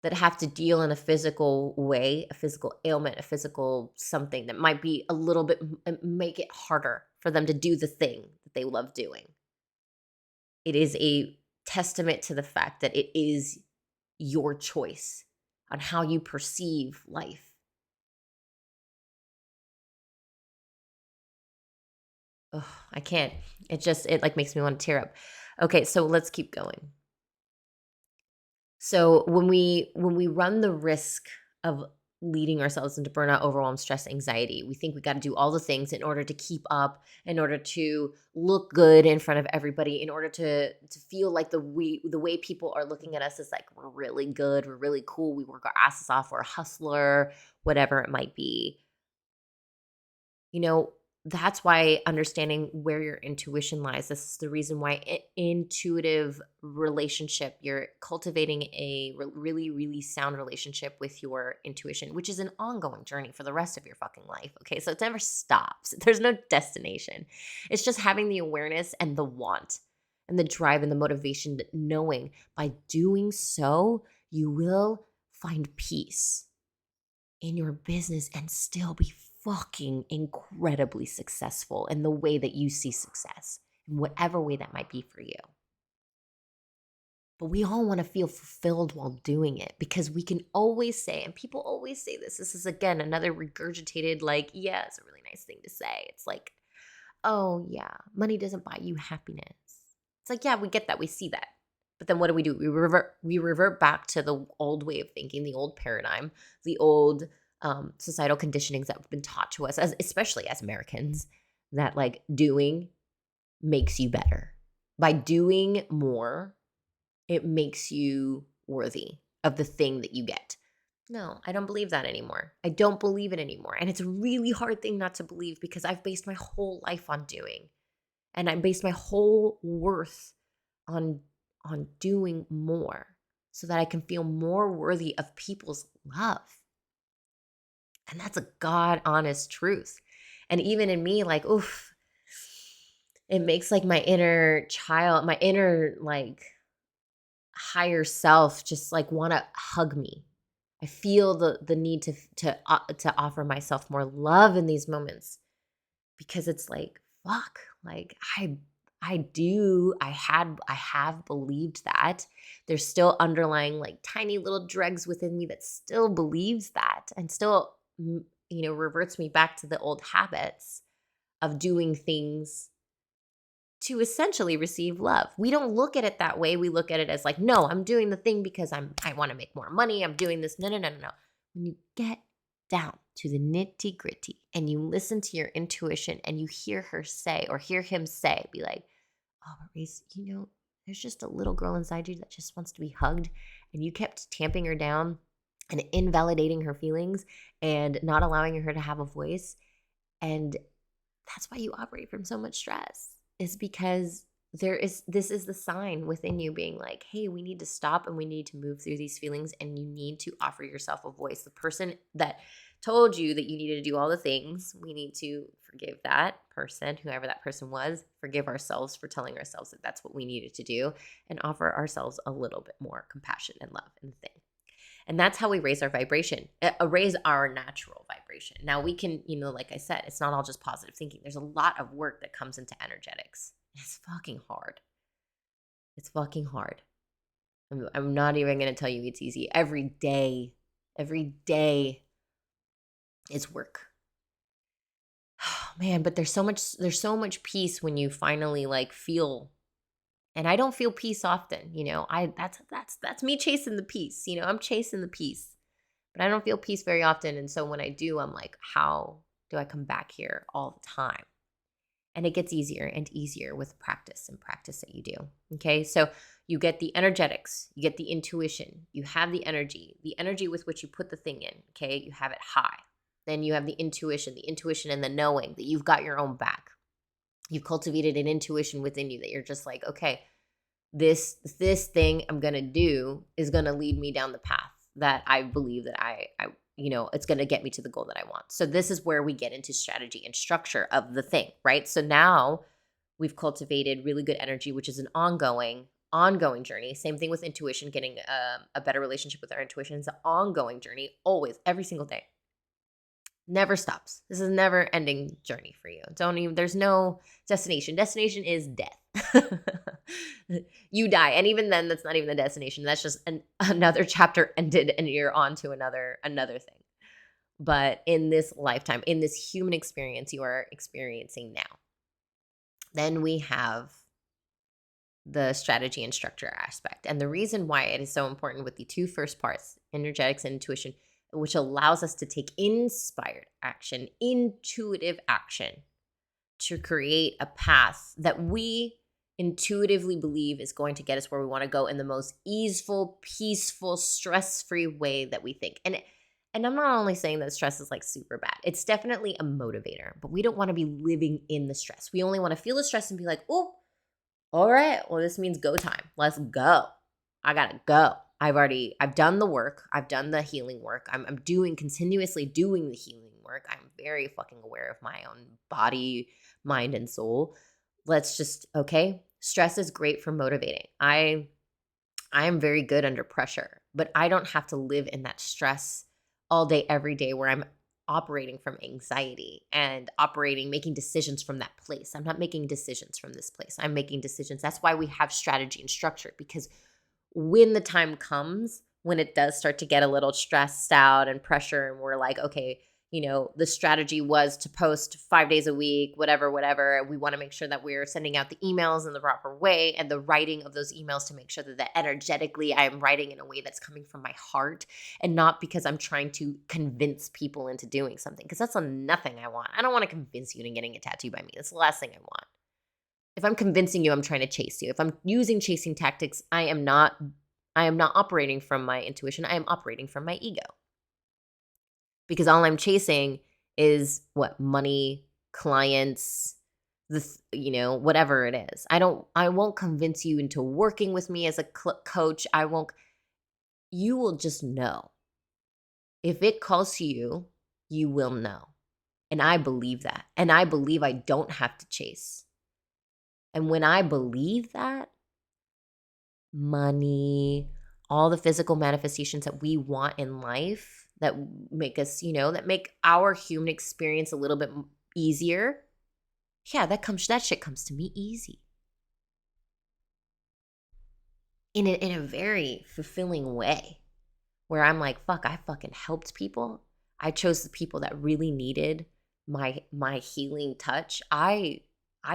that have to deal in a physical way, a physical ailment, a physical something that might be a little bit, make it harder for them to do the thing that they love doing. It is a testament to the fact that it is your choice on how you perceive life. Ugh, I can't. It like makes me want to tear up. Okay, so let's keep going. So when we run the risk of leading ourselves into burnout, overwhelm, stress, anxiety, we think we got to do all the things in order to keep up, in order to look good in front of everybody, in order to feel like the way people are looking at us is like, we're really good, we're really cool, we work our asses off, we're a hustler, whatever it might be. You know, that's why understanding where your intuition lies. This is the reason why intuitive relationship, you're cultivating a really, really sound relationship with your intuition, which is an ongoing journey for the rest of your fucking life. Okay. So it never stops. There's no destination. It's just having the awareness and the want and the drive and the motivation, that knowing by doing so, you will find peace in your business and still be fucking incredibly successful in the way that you see success, in whatever way that might be for you. But we all want to feel fulfilled while doing it, because we can always say, and people always say this is again another regurgitated, like, yeah, it's a really nice thing to say. It's like, oh yeah, money doesn't buy you happiness. It's like, yeah, we get that, we see that. But then what do? We revert back to the old way of thinking, the old paradigm, the old societal conditionings that have been taught to us, especially as Americans, that like doing makes you better. By doing more, it makes you worthy of the thing that you get. No, I don't believe that anymore. I don't believe it anymore. And it's a really hard thing not to believe, because I've based my whole life on doing. And I based my whole worth on doing more so that I can feel more worthy of people's love. And that's a God honest truth. And even in me, like, oof, it makes like my inner child, my inner like higher self just like want to hug me. I feel the need to offer myself more love in these moments, because it's like, fuck, like I have believed that. There's still underlying like tiny little dregs within me that still believes that, and still, reverts me back to the old habits of doing things to essentially receive love. We don't look at it that way. We look at it as like, no, I'm doing the thing because I want to make more money. I'm doing this. No. When you get down to the nitty gritty and you listen to your intuition and you hear her say, or hear him say, be like, oh, Reese, there's just a little girl inside you that just wants to be hugged, and you kept tamping her down and invalidating her feelings and not allowing her to have a voice. And that's why you operate from so much stress, is because this is the sign within you being like, hey, we need to stop and we need to move through these feelings, and you need to offer yourself a voice. The person that told you that you needed to do all the things. We need to forgive that person, whoever that person was, forgive ourselves for telling ourselves that that's what we needed to do, and offer ourselves a little bit more compassion and love in the thing. And that's how we raise our vibration, raise our natural vibration. Now we can, like I said, it's not all just positive thinking. There's a lot of work that comes into energetics. It's fucking hard. It's fucking hard. I'm not even going to tell you it's easy. Every day is work. Oh, man, but there's so much peace when you finally like feel. And I don't feel peace often, that's me chasing the peace. I'm chasing the peace, but I don't feel peace very often. And so when I do, I'm like, how do I come back here all the time? And it gets easier and easier with practice and practice that you do. Okay. So you get the energetics, you get the intuition, you have the energy with which you put the thing in. Okay. You have it high. Then you have the intuition and the knowing that you've got your own back. You've cultivated an intuition within you that you're just like, okay, this thing I'm going to do is going to lead me down the path that I believe that I it's going to get me to the goal that I want. So this is where we get into strategy and structure of the thing, right? So now we've cultivated really good energy, which is an ongoing journey. Same thing with intuition, getting a better relationship with our intuition is an ongoing journey, always, every single day. Never stops. This is a never ending journey for you. There's no destination. Destination is death. You die. And even then, that's not even the destination. That's just another chapter ended and you're on to another thing. But in this lifetime, in this human experience you are experiencing now, then we have the strategy and structure aspect. And the reason why it is so important with the two first parts, energetics and intuition, which allows us to take inspired action, intuitive action to create a path that we intuitively believe is going to get us where we want to go in the most easeful, peaceful, stress-free way that we think. And I'm not only saying that stress is like super bad. It's definitely a motivator, but we don't want to be living in the stress. We only want to feel the stress and be like, oh, all right, well, this means go time. Let's go. I got to go. I've done the work. I've done the healing work. I'm continuously doing the healing work. I'm very fucking aware of my own body, mind, and soul. Let's just, okay. Stress is great for motivating. I am very good under pressure, but I don't have to live in that stress all day, every day where I'm operating from anxiety and making decisions from that place. I'm not making decisions from this place. I'm making decisions. That's why we have strategy and structure, because when the time comes, when it does start to get a little stressed out and pressure, and we're like, okay, the strategy was to post 5 days a week, whatever. We want to make sure that we're sending out the emails in the proper way and the writing of those emails to make sure that energetically I am writing in a way that's coming from my heart and not because I'm trying to convince people into doing something, because that's nothing I want. I don't want to convince you into getting a tattoo by me. That's the last thing I want. If I'm convincing you, I'm trying to chase you. If I'm using chasing tactics, I am not operating from my intuition. I am operating from my ego. Because all I'm chasing is what? Money, clients, whatever it is. I won't convince you into working with me as a coach. You will just know. If it calls to you, you will know. And I believe that. And I believe I don't have to chase. And when I believe that, money, all the physical manifestations that we want in life that make us, that make our human experience a little bit easier. Yeah, that shit comes to me easy. In a very fulfilling way, where I'm like, fuck, I fucking helped people. I chose the people that really needed my healing touch. I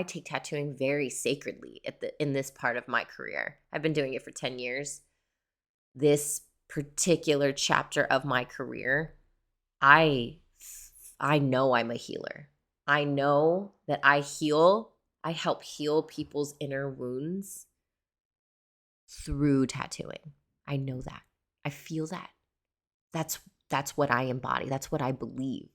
take tattooing very sacredly in this part of my career. I've been doing it for 10 years. This particular chapter of my career, I know I'm a healer. I know that I help heal people's inner wounds through tattooing. I know that. I feel that. That's what I embody. That's what I believe.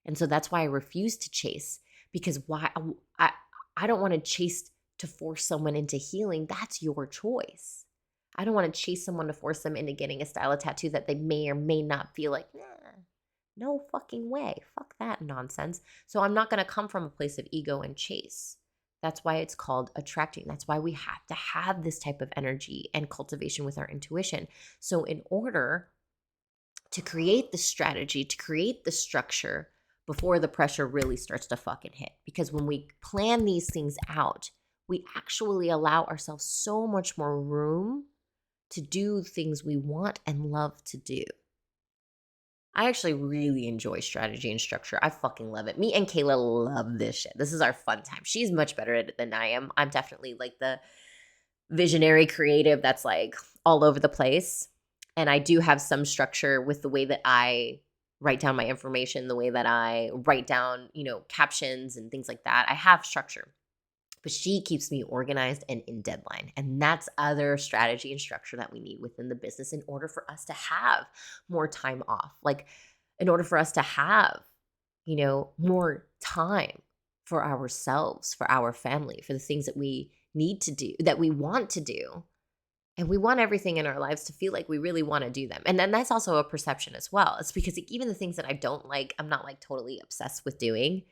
And so that's why I refuse to chase, because I don't want to chase to force someone into healing. That's your choice. I don't want to chase someone to force them into getting a style of tattoo that they may or may not feel like, No fucking way. Fuck that nonsense. So I'm not going to come from a place of ego and chase. That's why it's called attracting. That's why we have to have this type of energy and cultivation with our intuition. So in order to create the strategy, to create the structure before the pressure really starts to fucking hit. Because when we plan these things out, we actually allow ourselves so much more room to do things we want and love to do. I actually really enjoy strategy and structure. I fucking love it. Me and Kayla love this shit. This is our fun time. She's much better at it than I am. I'm definitely like the visionary creative that's like all over the place. And I do have some structure with the way that I write down my information, the way that I write down, captions and things like that. I have structure. But she keeps me organized and in deadline. And that's other strategy and structure that we need within the business in order for us to have more time off. Like in order for us to have, more time for ourselves, for our family, for the things that we need to do, that we want to do. And we want everything in our lives to feel like we really want to do them. And then that's also a perception as well. It's because even the things that I don't like, I'm not like totally obsessed with doing.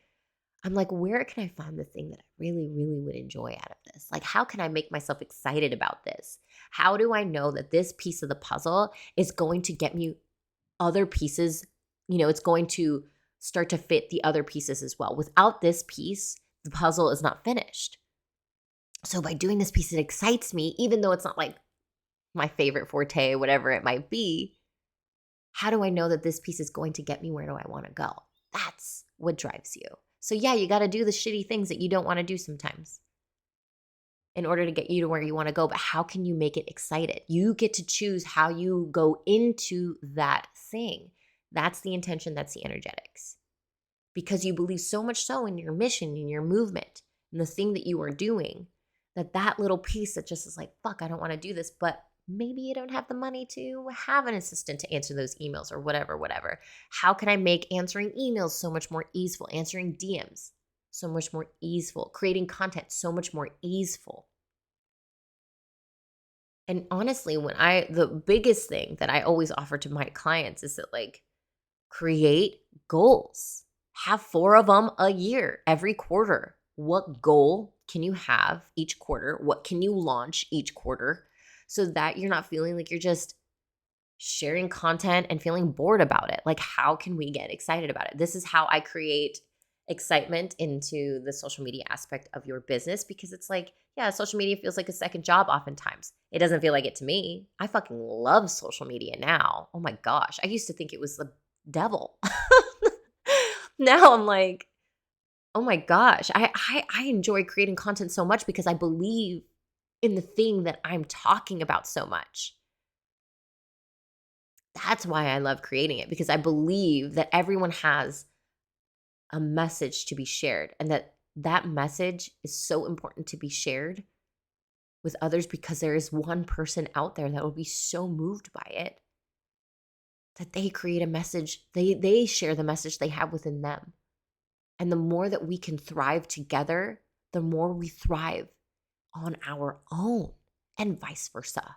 I'm like, where can I find the thing that I really, really would enjoy out of this? Like, how can I make myself excited about this? How do I know that this piece of the puzzle is going to get me other pieces? It's going to start to fit the other pieces as well. Without this piece, the puzzle is not finished. So by doing this piece, it excites me, even though it's not like my favorite forte, whatever it might be. How do I know that this piece is going to get me where do I want to go? That's what drives you. So yeah, you got to do the shitty things that you don't want to do sometimes in order to get you to where you want to go. But how can you make it excited? You get to choose how you go into that thing. That's the intention. That's the energetics. Because you believe so much so in your mission, in your movement, and the thing that you are doing, that little piece that just is like, fuck, I don't want to do this, but maybe you don't have the money to have an assistant to answer those emails or whatever. How can I make answering emails so much more easeful? Answering DMs so much more easeful. Creating content so much more easeful. And honestly, the biggest thing that I always offer to my clients is that like create goals. Have 4 of them a year, every quarter. What goal can you have each quarter? What can you launch each quarter? So that you're not feeling like you're just sharing content and feeling bored about it. Like, how can we get excited about it? This is how I create excitement into the social media aspect of your business, because it's like, yeah, social media feels like a second job oftentimes. It doesn't feel like it to me. I fucking love social media now. Oh my gosh. I used to think it was the devil. Now I'm like, oh my gosh. I enjoy creating content so much because I believe in the thing that I'm talking about so much. That's why I love creating it, because I believe that everyone has a message to be shared, and that message is so important to be shared with others, because there is one person out there that will be so moved by it that they create a message. They share the message they have within them. And the more that we can thrive together, the more we thrive on our own, and vice versa.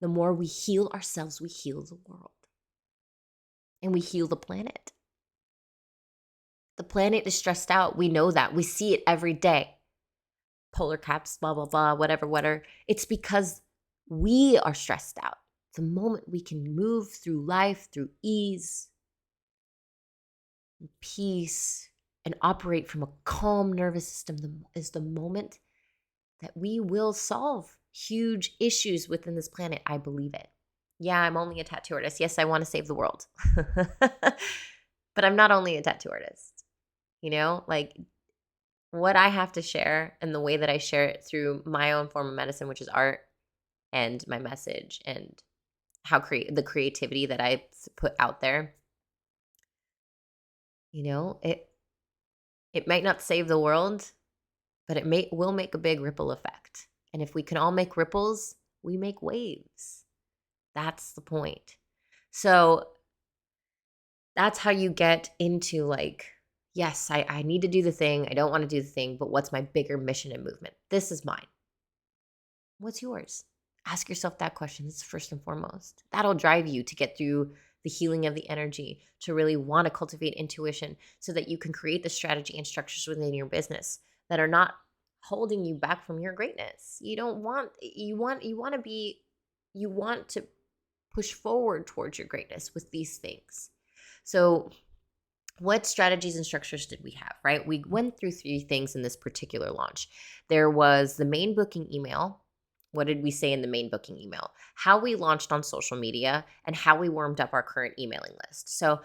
The more we heal ourselves, we heal the world. And we heal the planet. The planet is stressed out. We know that. We see it every day. Polar caps, blah, blah, blah, whatever. It's because we are stressed out. The moment we can move through life, through ease, and peace, and operate from a calm nervous system is the moment that we will solve huge issues within this planet. I believe it. Yeah, I'm only a tattoo artist. Yes, I want to save the world. But I'm not only a tattoo artist. Like what I have to share and the way that I share it through my own form of medicine, which is art, and my message, and how the creativity that I put out there. It might not save the world, but it will make a big ripple effect. And if we can all make ripples, we make waves. That's the point. So that's how you get into like, yes, I need to do the thing. I don't want to do the thing, but what's my bigger mission and movement? This is mine. What's yours? Ask yourself that question. It's first and foremost. That'll drive you to get through the healing of the energy, to really want to cultivate intuition so that you can create the strategy and structures within your business that are not holding you back from your greatness. You want to push forward towards your greatness with these things. So what strategies and structures did we have, right? We went through 3 things in this particular launch. There was the main booking email. What did we say in the main booking email? How we launched on social media and how we warmed up our current emailing list. So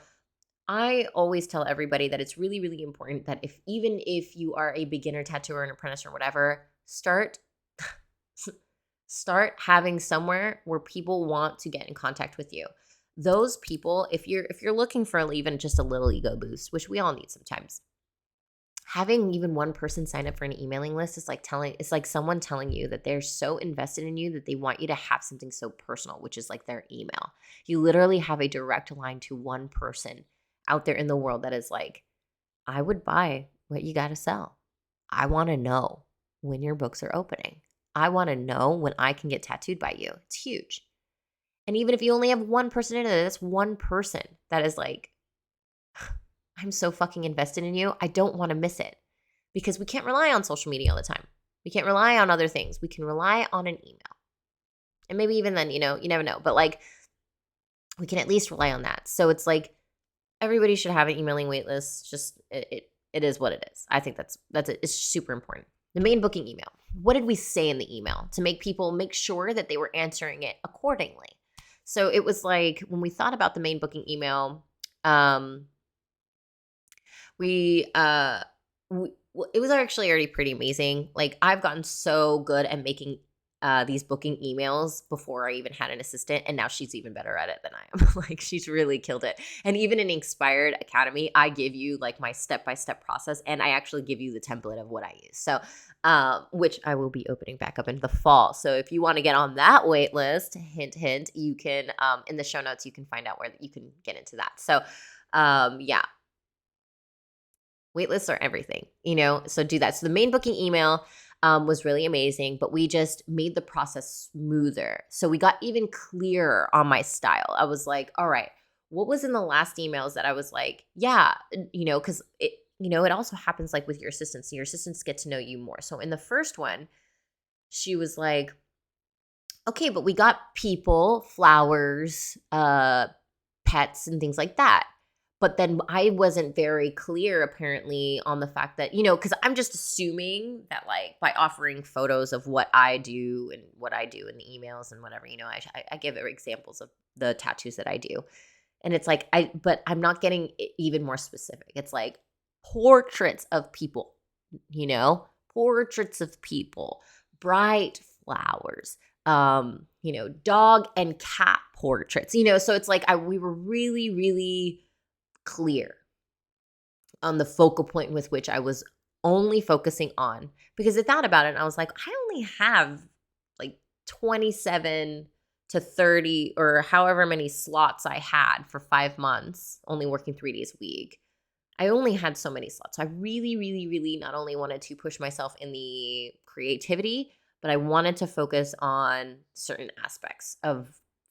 I always tell everybody that it's really, really important that even if you are a beginner tattooer, an apprentice or whatever, start having somewhere where people want to get in contact with you. Those people, if you're looking for even just a little ego boost, which we all need sometimes, having even one person sign up for an emailing list is like someone telling you that they're so invested in you that they want you to have something so personal, which is like their email. You literally have a direct line to one person out there in the world that is like, I would buy what you got to sell. I want to know when your books are opening. I want to know when I can get tattooed by you. It's huge. And even if you only have one person in it, that's one person that is like, I'm so fucking invested in you. I don't want to miss it, because we can't rely on social media all the time. We can't rely on other things. We can rely on an email. And maybe even then, you never know. But like, we can at least rely on that. So it's like, everybody should have an emailing wait list. Just it is what it is. I think that's it. It's super important. The main booking email. What did we say in the email to make people make sure that they were answering it accordingly? So it was like, when we thought about the main booking email, it was actually already pretty amazing. Like, I've gotten so good at making these booking emails before I even had an assistant, and now she's even better at it than I am. Like, she's really killed it. And even in Inspired Academy, I give you like my step-by-step process, and I actually give you the template of what I use. So, which I will be opening back up in the fall. So if you want to get on that wait list, hint, hint, you can, in the show notes, you can find out where you can get into that. So, yeah. Wait lists are everything, so do that. So the main booking email was really amazing, but we just made the process smoother. So we got even clearer on my style. I was like, all right, what was in the last emails that I was like, yeah, because it also happens like with your assistants. Your assistants get to know you more. So in the first one, she was like, okay, but we got people, flowers, pets, and things like that. But then I wasn't very clear, apparently, on the fact that, because I'm just assuming that, like, by offering photos of what I do and what I do in the emails and whatever, I give examples of the tattoos that I do. And it's like, but I'm not getting even more specific. It's like portraits of people, portraits of people, bright flowers, dog and cat portraits, so it's like we were really, really clear on the focal point with which I was only focusing on, because I thought about it and I was like, I only have like 27 to 30 or however many slots I had for 5 months, only working 3 days a week. I only had so many slots. So I really, really, really not only wanted to push myself in the creativity, but I wanted to focus on certain aspects of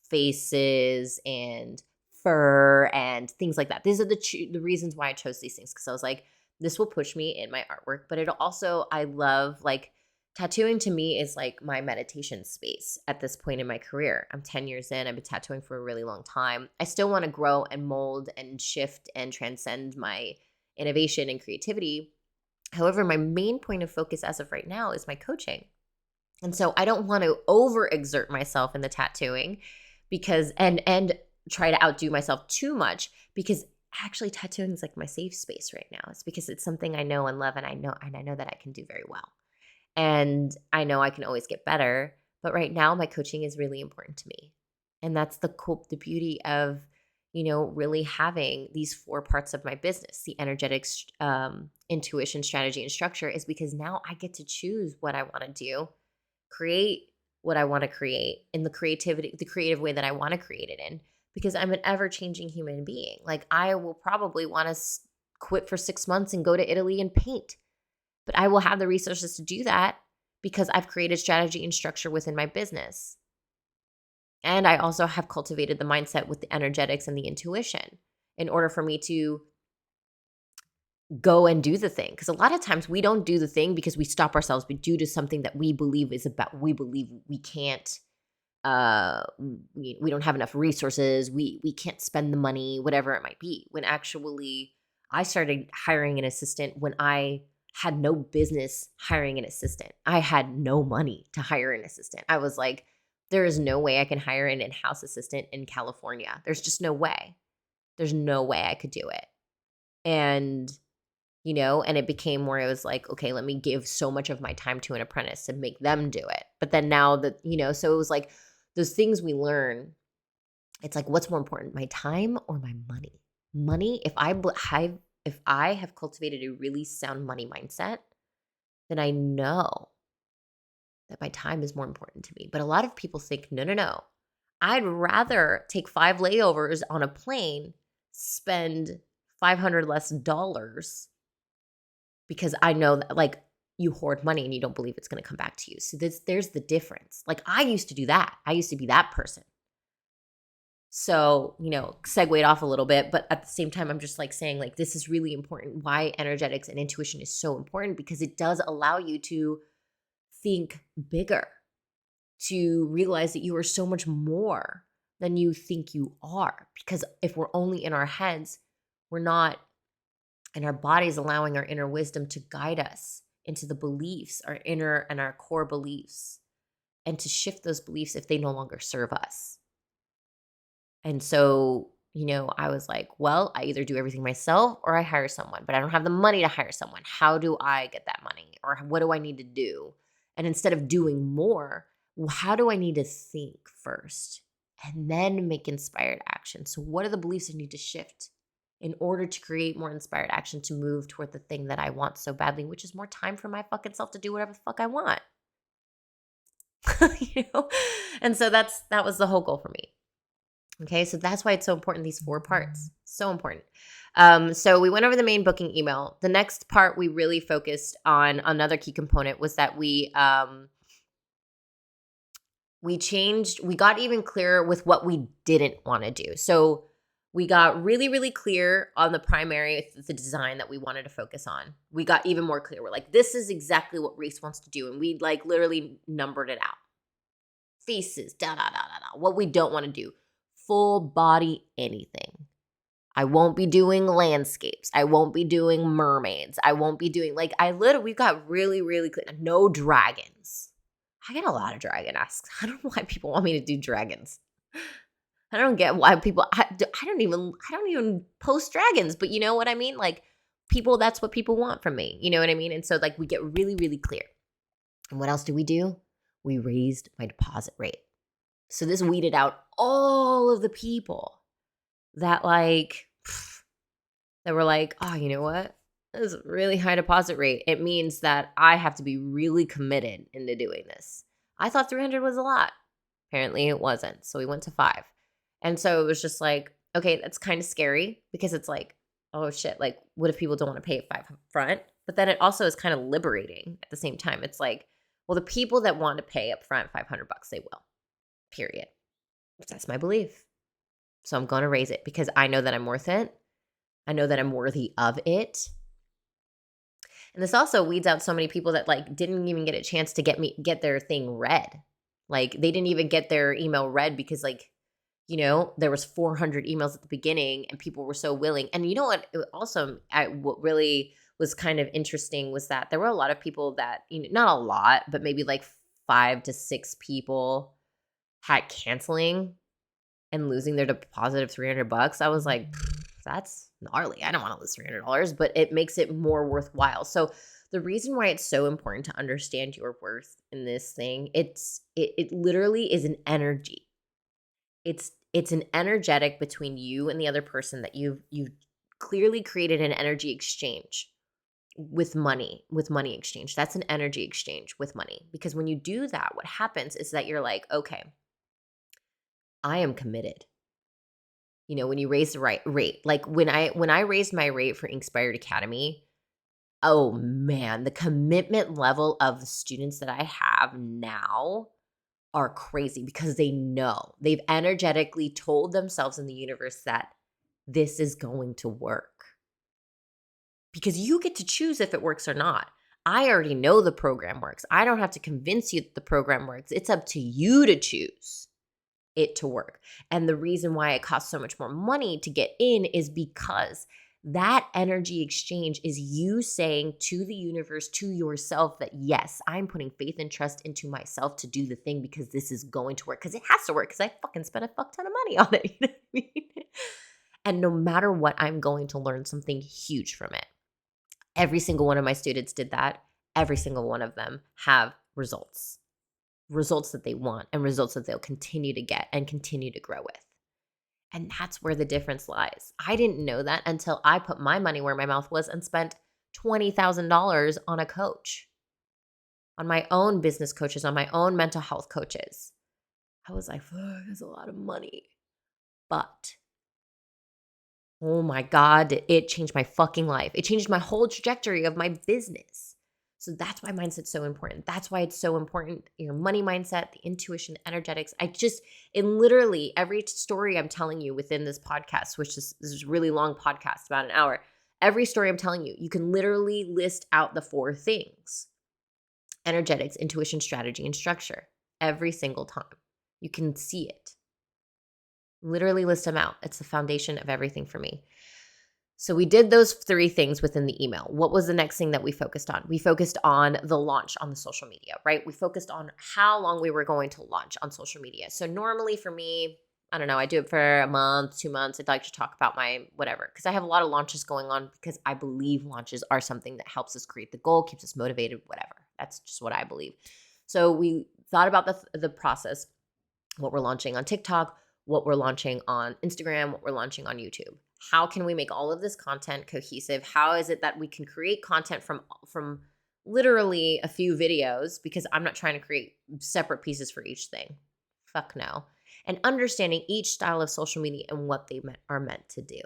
faces and fur and things like that. These are the reasons why I chose these things, because I was like, this will push me in my artwork. But I love, like, tattooing to me is like my meditation space at this point in my career. I'm 10 years in. I've been tattooing for a really long time. I still want to grow and mold and shift and transcend my innovation and creativity. However, my main point of focus as of right now is my coaching. And so I don't want to overexert myself in the tattooing because and try to outdo myself too much, because actually tattooing is like my safe space right now. It's because it's something I know and love, and I know that I can do very well. And I know I can always get better, but right now my coaching is really important to me. And that's the beauty of, really having these 4 parts of my business, the energetics, intuition, strategy, and structure, is because now I get to choose what I want to do, create what I want to create in the creative way that I want to create it in, because I'm an ever-changing human being. Like, I will probably want to quit for 6 months and go to Italy and paint, but I will have the resources to do that because I've created strategy and structure within my business. And I also have cultivated the mindset with the energetics and the intuition in order for me to go and do the thing. Because a lot of times we don't do the thing because we stop ourselves due to something that we believe we believe we can't, we don't have enough resources, we can't spend the money, whatever it might be. When actually I started hiring an assistant when I had no business hiring an assistant. I had no money to hire an assistant. I was like, there is no way I can hire an in-house assistant in California. There's just no way. There's no way I could do it. And, and it became where I was like, okay, let me give so much of my time to an apprentice and make them do it. But then now that, so it was like those things we learn, it's like, what's more important, my time or my money? Money, if I have cultivated a really sound money mindset, then I know that my time is more important to me. But a lot of people think, no. I'd rather take 5 layovers on a plane, spend $500 less because I know that like you hoard money and you don't believe it's going to come back to you. So there's the difference. Like I used to do that. I used to be that person. So, segued off a little bit, but at the same time, I'm just like saying like, this is really important. Why energetics and intuition is so important, because it does allow you to think bigger, to realize that you are so much more than you think you are. Because if we're only in our heads, we're not in our bodies allowing our inner wisdom to guide us into the beliefs, our inner and our core beliefs, and to shift those beliefs if they no longer serve us. And so, I was like, well, I either do everything myself or I hire someone, but I don't have the money to hire someone. How do I get that money? Or what do I need to do? And instead of doing more, how do I need to think first and then make inspired action? So what are the beliefs I need to shift in order to create more inspired action to move toward the thing that I want so badly, which is more time for my fucking self to do whatever the fuck I want? And so that was the whole goal for me. Okay, so that's why it's so important, these 4 parts. So important. So we went over the main booking email. The next part we really focused on, another key component, was that we got even clearer with what we didn't want to do. So we got really, really clear on the primary, the design that we wanted to focus on. We got even more clear. We're like, this is exactly what Reese wants to do. And we like literally numbered it out. Faces, what we don't want to do. Full body anything. I won't be doing landscapes. I won't be doing mermaids. I won't be doing we've got really, really clear. No dragons. I get a lot of dragon asks. I don't know why people want me to do dragons. I don't get why people, I don't even post dragons, but you know what I mean? Like people, that's what people want from me. You know what I mean? And so like we get really, really clear. And what else do? We raised my deposit rate. So this weeded out all of the people that that were like, oh, you know what? This is a really high deposit rate. It means that I have to be really committed into doing this. I thought 300 was a lot. Apparently it wasn't. So we went to 5. And so it was just like, okay, that's kind of scary, because it's like, oh shit, like what if people don't want to pay 5 up front? But then it also is kind of liberating at the same time. It's like, well, the people that want to pay up front $500, they will. Period. That's my belief. So I'm going to raise it because I know that I'm worth it. I know that I'm worthy of it. And this also weeds out so many people that like didn't even get a chance to get their thing read. Like they didn't even get their email read because like, there was 400 emails at the beginning and people were so willing. And you know what? What really was kind of interesting was that there were a lot of people that, not a lot, but maybe like 5 to 6 people had canceling and losing their deposit of $300. I was like, that's gnarly. I don't want to lose $300, but it makes it more worthwhile. So the reason why it's so important to understand your worth in this thing, it literally is an energy. It's an energetic between you and the other person that you've clearly created an energy exchange with money exchange. That's an energy exchange with money. Because when you do that, what happens is that you're like, okay, I am committed. When you raise the right rate, like when I raised my rate for Inspired Academy, oh man, the commitment level of the students that I have now are crazy because they know. They've energetically told themselves in the universe that this is going to work. Because you get to choose if it works or not. I already know the program works. I don't have to convince you that the program works. It's up to you to choose it to work. And the reason why it costs so much more money to get in is because that energy exchange is you saying to the universe, to yourself, that yes, I'm putting faith and trust into myself to do the thing because this is going to work. Because it has to work because I fucking spent a fuck ton of money on it. You know what I mean? And no matter what, I'm going to learn something huge from it. Every single one of my students did that. Every single one of them have results that they want and results that they'll continue to get and continue to grow with. And that's where the difference lies. I didn't know that until I put my money where my mouth was and spent $20,000 on a coach, on my own business coaches, on my own mental health coaches. I was like, fuck, that's a lot of money. But oh my God, it changed my fucking life. It changed my whole trajectory of my business. So that's why mindset's so important. That's why it's so important. Your money mindset, the intuition, the energetics. In literally every story I'm telling you within this podcast, which is this is a really long podcast, about an hour, every story I'm telling you, you can literally list out the 4 things: energetics, intuition, strategy, and structure. Every single time. You can see it. Literally list them out. It's the foundation of everything for me. So we did those 3 things within the email. What was the next thing that we focused on? We focused on the launch on the social media, right? We focused on how long we were going to launch on social media. So normally for me, I don't know, I do it for a month, 2 months. I'd like to talk about my whatever, because I have a lot of launches going on because I believe launches are something that helps us create the goal, keeps us motivated, whatever. That's just what I believe. So we thought about the process, what we're launching on TikTok, what we're launching on Instagram, what we're launching on YouTube. How can we make all of this content cohesive? How is it that we can create content from literally a few videos? Because I'm not trying to create separate pieces for each thing. Fuck no. And understanding each style of social media and what they are meant to do.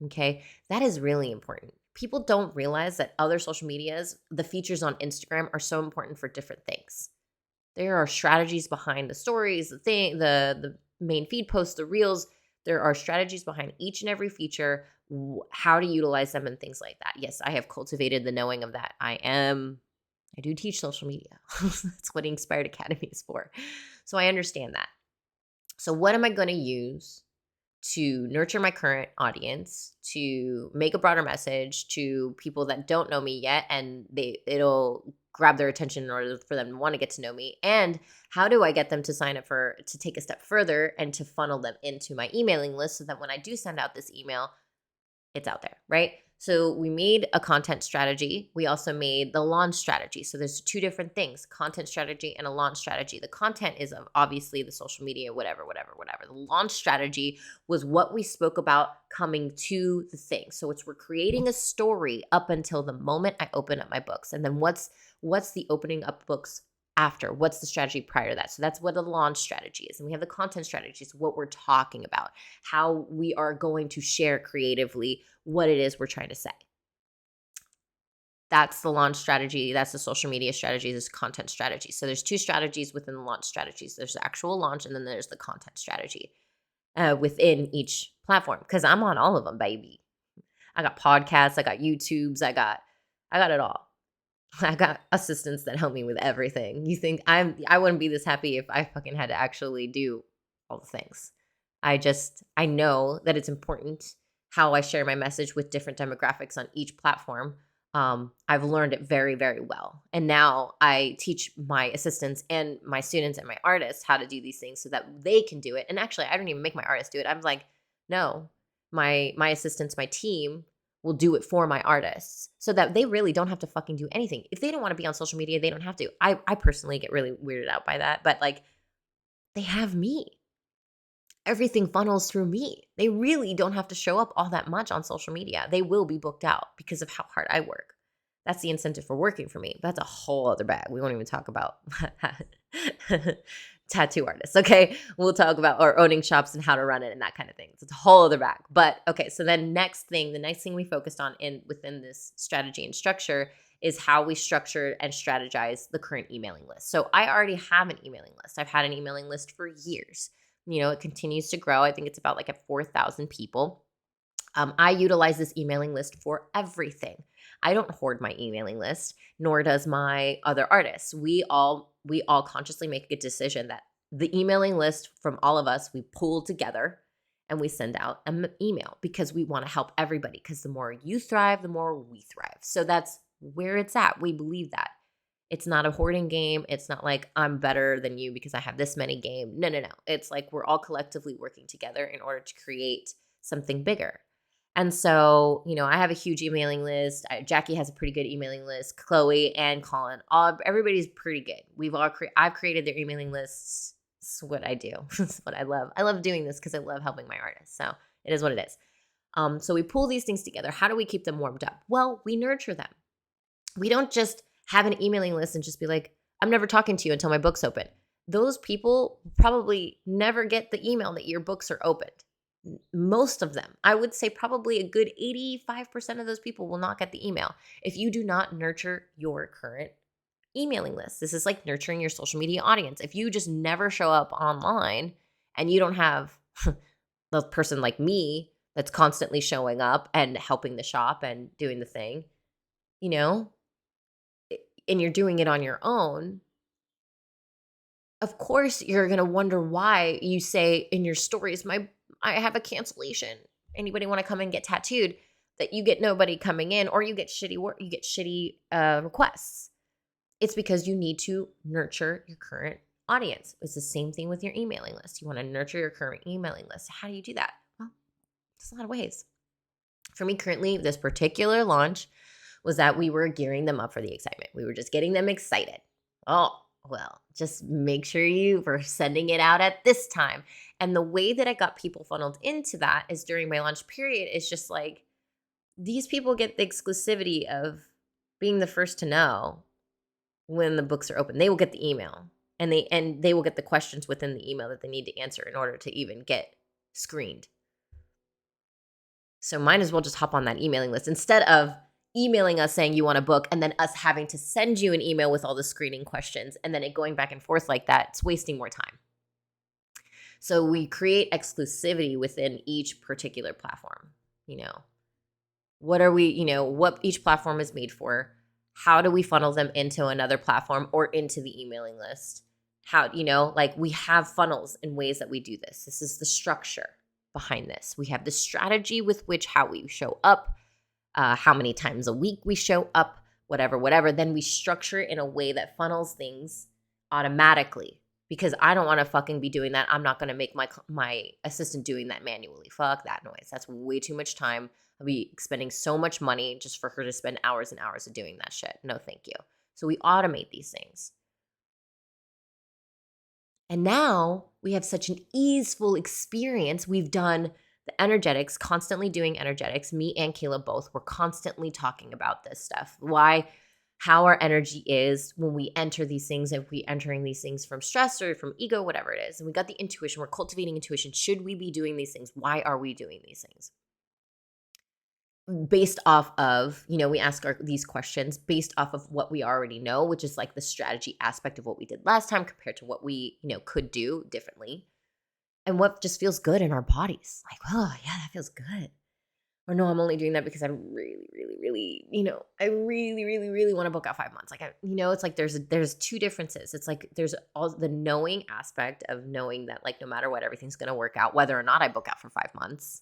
Okay? That is really important. People don't realize that other social medias, the features on Instagram are so important for different things. There are strategies behind the stories, the main feed posts, the reels. There are strategies behind each and every feature, how to utilize them and things like that. Yes, I have cultivated the knowing of that. I do teach social media. That's what Inspired Academy is for. So I understand that. So what am I going to use to nurture my current audience, to make a broader message to people that don't know me yet, and it'll grab their attention in order for them to want to get to know me? And how do I get them to sign up to take a step further and to funnel them into my emailing list so that when I do send out this email, it's out there, right? So we made a content strategy. We also made the launch strategy. So there's 2 different things, content strategy and a launch strategy. The content is obviously the social media, whatever. The launch strategy was what we spoke about coming to the thing. So we're creating a story up until the moment I open up my books. And then what's the opening up books after? What's the strategy prior to that? So that's what the launch strategy is. And we have the content strategy, so what we're talking about, how we are going to share creatively what it is we're trying to say. That's the launch strategy. That's the social media strategy. This content strategy. So there's 2 strategies within the launch strategies. There's the actual launch, and then there's the content strategy within each platform, because I'm on all of them, baby. I got podcasts, I got YouTubes, I got it all. I got assistants that help me with everything. You think I wouldn't be this happy if I fucking had to actually do all the things. I know that it's important how I share my message with different demographics on each platform. I've learned it very, very well. And now I teach my assistants and my students and my artists how to do these things so that they can do it. And actually, I don't even make my artists do it. I'm like, no, my assistants, my team will do it for my artists so that they really don't have to fucking do anything. If they don't want to be on social media, they don't have to. I personally get really weirded out by that, but like, they have me. Everything funnels through me. They really don't have to show up all that much on social media. They will be booked out because of how hard I work. That's the incentive for working for me. That's a whole other bag. We won't even talk about tattoo artists, okay? We'll talk about or owning shops and how to run it and that kind of thing. It's a whole other bag. But okay, so then the next thing we focused on within this strategy and structure is how we structure and strategize the current emailing list. So I already have an emailing list. I've had an emailing list for years. It continues to grow. I think it's about like at 4,000 people. I utilize this emailing list for everything. I don't hoard my emailing list, nor does my other artists. We all consciously make a decision that the emailing list from all of us, we pull together and we send out an email because we want to help everybody, because the more you thrive, the more we thrive. So that's where it's at. We believe that. It's not a hoarding game. It's not like I'm better than you because I have this many game. No. It's like we're all collectively working together in order to create something bigger. And so, I have a huge emailing list. Jackie has a pretty good emailing list. Chloe and Colin, everybody's pretty good. I've created their emailing lists. It's what I do. It's what I love. I love doing this because I love helping my artists. So it is what it is. So we pull these things together. How do we keep them warmed up? Well, we nurture them. We don't just have an emailing list and just be like, I'm never talking to you until my book's open. Those people probably never get the email that your books are opened. Most of them, I would say probably a good 85% of those people will not get the email if you do not nurture your current emailing list. This is like nurturing your social media audience. If you just never show up online and you don't have the person like me that's constantly showing up and helping the shop and doing the thing, and you're doing it on your own, of course you're going to wonder why you say in your stories, I have a cancellation. Anybody want to come and get tattooed? That you get nobody coming in, or you get shitty work, you get shitty requests. It's because you need to nurture your current audience. It's the same thing with your emailing list. You want to nurture your current emailing list. How do you do that? Well, there's a lot of ways. For me currently, this particular launch was that we were gearing them up for the excitement. We were just getting them excited. Oh, well, just make sure you were sending it out at this time. And the way that I got people funneled into that is during my launch period is just like, these people get the exclusivity of being the first to know when the books are open. They will get the email and they will get the questions within the email that they need to answer in order to even get screened. So might as well just hop on that emailing list instead of emailing us saying you want a book and then us having to send you an email with all the screening questions and then it going back and forth like that. It's wasting more time. So we create exclusivity within each particular platform. What are we, what each platform is made for? How do we funnel them into another platform or into the emailing list? How, we have funnels in ways that we do this. This is the structure behind this. We have the strategy with which how we show up, how many times a week we show up, whatever. Then we structure it in a way that funnels things automatically, because I don't want to fucking be doing that. I'm not going to make my assistant doing that manually. Fuck that noise. That's way too much time. I'll be spending so much money just for her to spend hours and hours of doing that shit. No, thank you. So we automate these things. And now we have such an easeful experience. We've done the energetics, constantly doing energetics. Me and 𝐤𝐝 both were constantly talking about this stuff. How our energy is when we enter these things, if we entering these things from stress or from ego, whatever it is. And we got the intuition. We're cultivating intuition. Should we be doing these things? Why are we doing these things? Based off of, we ask these questions based off of what we already know, which is like the strategy aspect of what we did last time compared to what we, could do differently. And what just feels good in our bodies. Like, oh, yeah, that feels good. Or no, I'm only doing that because I really, really, really, I really, really, really want to book out 5 months. Like, it's like there's two differences. It's like there's all the knowing aspect of knowing that like no matter what, everything's going to work out, whether or not I book out for 5 months.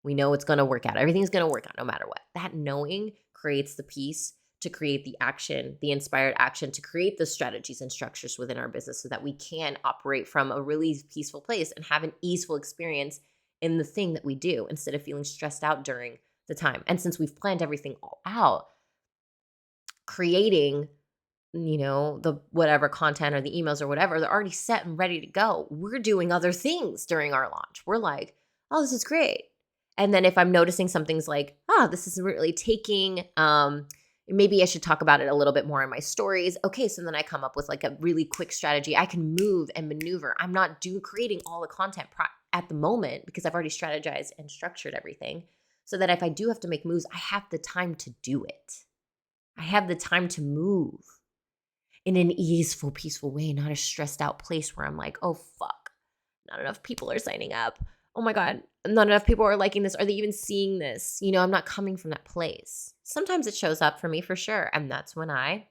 We know it's going to work out. Everything's going to work out no matter what. That knowing creates the peace to create the action, the inspired action, to create the strategies and structures within our business so that we can operate from a really peaceful place and have an easeful experience in the thing that we do instead of feeling stressed out during the time. And since we've planned everything all out, creating, the whatever content or the emails or whatever, they're already set and ready to go. We're doing other things during our launch. We're like, oh, this is great. And then if I'm noticing something's like, this is really taking, maybe I should talk about it a little bit more in my stories. Okay, so then I come up with like a really quick strategy. I can move and maneuver. I'm not creating all the content at the moment because I've already strategized and structured everything so that if I do have to make moves, I have the time to do it. I have the time to move in an easeful, peaceful way, not a stressed out place where I'm like, oh, fuck, not enough people are signing up. Oh my God, not enough people are liking this. Are they even seeing this? I'm not coming from that place. Sometimes it shows up for me for sure. And that's when I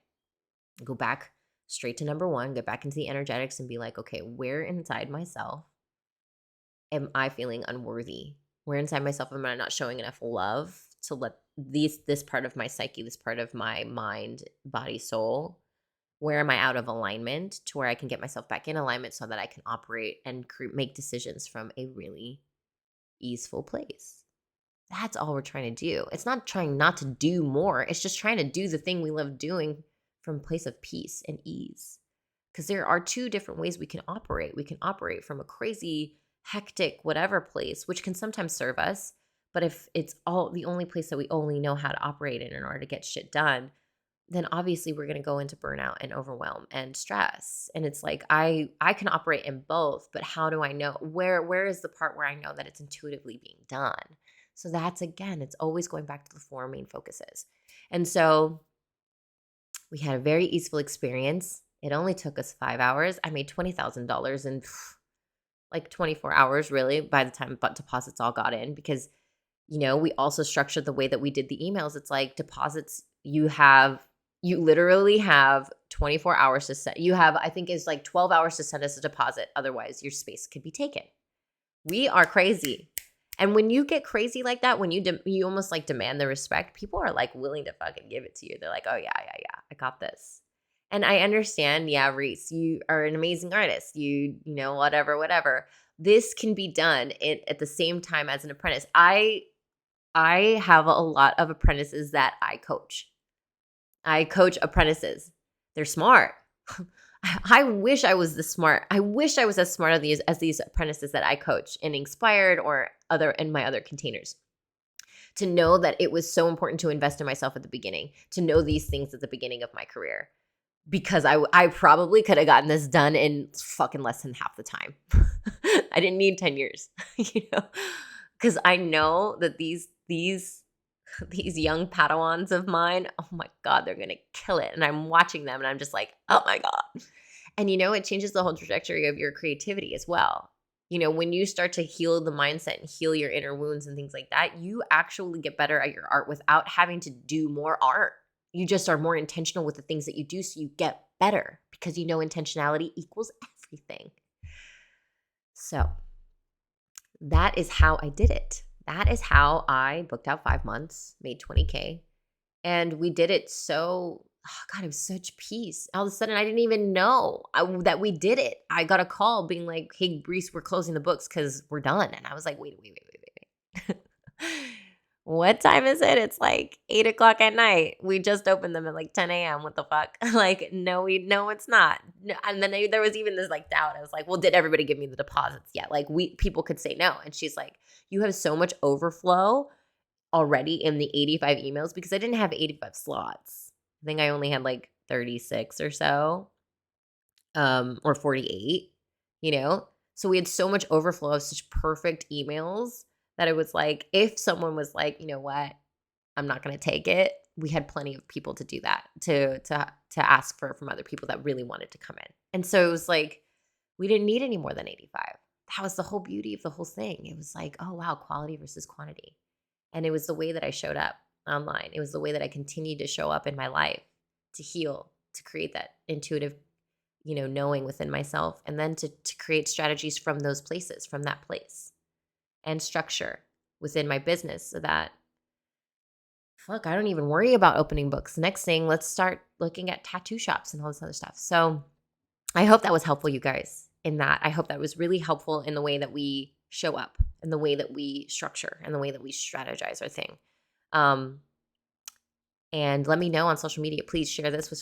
go back straight to number one, get back into the energetics and be like, okay, where inside myself am I feeling unworthy? Where inside myself am I not showing enough love to let this part of my psyche, this part of my mind, body, soul, where am I out of alignment to where I can get myself back in alignment so that I can operate and make decisions from a really easeful place? That's all we're trying to do. It's not trying not to do more. It's just trying to do the thing we love doing from a place of peace and ease. Because there are two different ways we can operate. We can operate from a crazy, hectic, whatever place, which can sometimes serve us. But if it's all the only place that we only know how to operate in order to get shit done, then obviously we're going to go into burnout and overwhelm and stress. And it's like, I can operate in both, but how do I know? Where is the part where I know that it's intuitively being done? So that's, again, it's always going back to the four main focuses. And so we had a very easeful experience. It only took us 5 hours. I made $20,000 in like 24 hours, really, by the time deposits all got in, because, we also structured the way that we did the emails. It's like deposits, you literally have 24 hours to set. You have, I think it's like 12 hours to send us a deposit. Otherwise, your space could be taken. We are crazy. And when you get crazy like that, when you almost like demand the respect, people are like willing to fucking give it to you. They're like, oh yeah, I got this. And I understand, yeah, Reese, you are an amazing artist. Whatever. This can be done at the same time as an apprentice. I have a lot of apprentices that I coach. I coach apprentices. They're smart. I wish I was this smart. I wish I was as smart as these apprentices that I coach in Inspired or in my other containers. To know that it was so important to invest in myself at the beginning, to know these things at the beginning of my career, because I probably could have gotten this done in fucking less than half the time. I didn't need 10 years, because I know that these young Padawans of mine, oh my God, they're going to kill it. And I'm watching them and I'm just like, oh my God. And it changes the whole trajectory of your creativity as well. When you start to heal the mindset and heal your inner wounds and things like that, you actually get better at your art without having to do more art. You just are more intentional with the things that you do, so you get better, because intentionality equals everything. So that is how I did it. That is how I booked out 5 months, made $20K. And we did it so, it was such peace. All of a sudden, I didn't even know that we did it. I got a call being like, hey, Reese, we're closing the books because we're done. And I was like, wait. What time is it? It's like 8 o'clock at night. We just opened them at like 10 a.m. What the fuck? Like, no, it's not. And then there was even this like doubt. I was like, well, did everybody give me the deposits yet? Like people could say no. And she's like, you have so much overflow already in the 85 emails, because I didn't have 85 slots. I think I only had like 36 or so, or 48, So we had so much overflow of such perfect emails that it was like, if someone was like, you know what, I'm not going to take it, we had plenty of people to do that, to ask from other people that really wanted to come in. And so it was like, we didn't need any more than 85. That was the whole beauty of the whole thing. It was like, oh wow, quality versus quantity. And it was the way that I showed up online. It was the way that I continued to show up in my life, to heal, to create that intuitive, knowing within myself, and then to create strategies from those places, from that place, and structure within my business so that, I don't even worry about opening books. Next thing, let's start looking at tattoo shops and all this other stuff. So I hope that was helpful, you guys, in that. I hope that was really helpful in the way that we show up, and the way that we structure, and the way that we strategize our thing. And let me know on social media. Please share this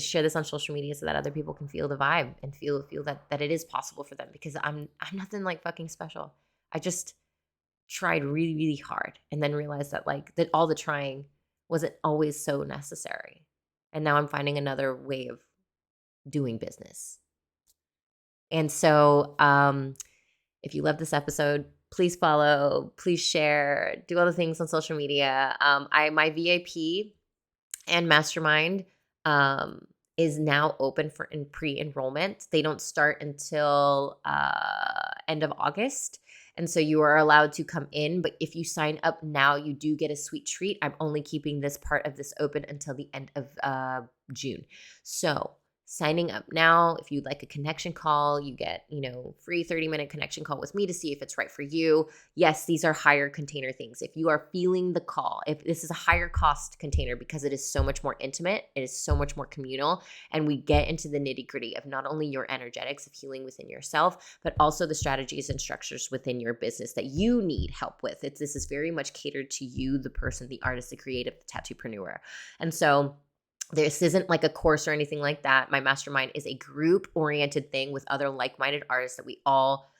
share this on social media so that other people can feel the vibe and feel that it is possible for them, because I'm nothing like fucking special. I just tried really, really hard, and then realized that that all the trying wasn't always so necessary. And now I'm finding another way of doing business. And so if you love this episode, please follow, please share, do all the things on social media. My VIP and Mastermind is now open for pre-enrollment. They don't start until end of August. And so you are allowed to come in, but if you sign up now, you do get a sweet treat. I'm only keeping this part of this open until the end of June. So signing up now, if you'd like a connection call, you get, free 30-minute connection call with me to see if it's right for you. Yes, these are higher container things. If you are feeling the call, if this is a higher cost container because it is so much more intimate, it is so much more communal, and we get into the nitty-gritty of not only your energetics of healing within yourself, but also the strategies and structures within your business that you need help with. This is very much catered to you, the person, the artist, the creative, the tattoo-preneur. And so this isn't like a course or anything like that. My mastermind is a group-oriented thing with other like-minded artists that we all,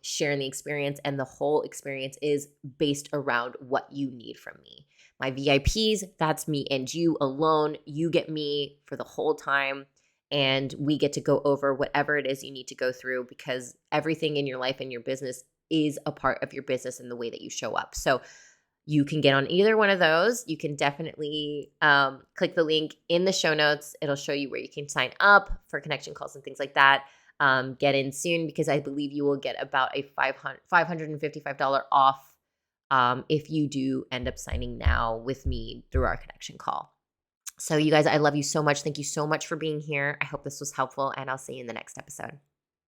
share in the experience. And the whole experience is based around what you need from me. My VIPs, that's me and you alone. You get me for the whole time. And we get to go over whatever it is you need to go through, because everything in your life and your business is a part of your business and the way that you show up. So you can get on either one of those. You can definitely click the link in the show notes. It'll show you where you can sign up for connection calls and things like that. Get in soon, because I believe you will get about a $555 off if you do end up signing now with me through our connection call. So you guys, I love you so much. Thank you so much for being here. I hope this was helpful, and I'll see you in the next episode.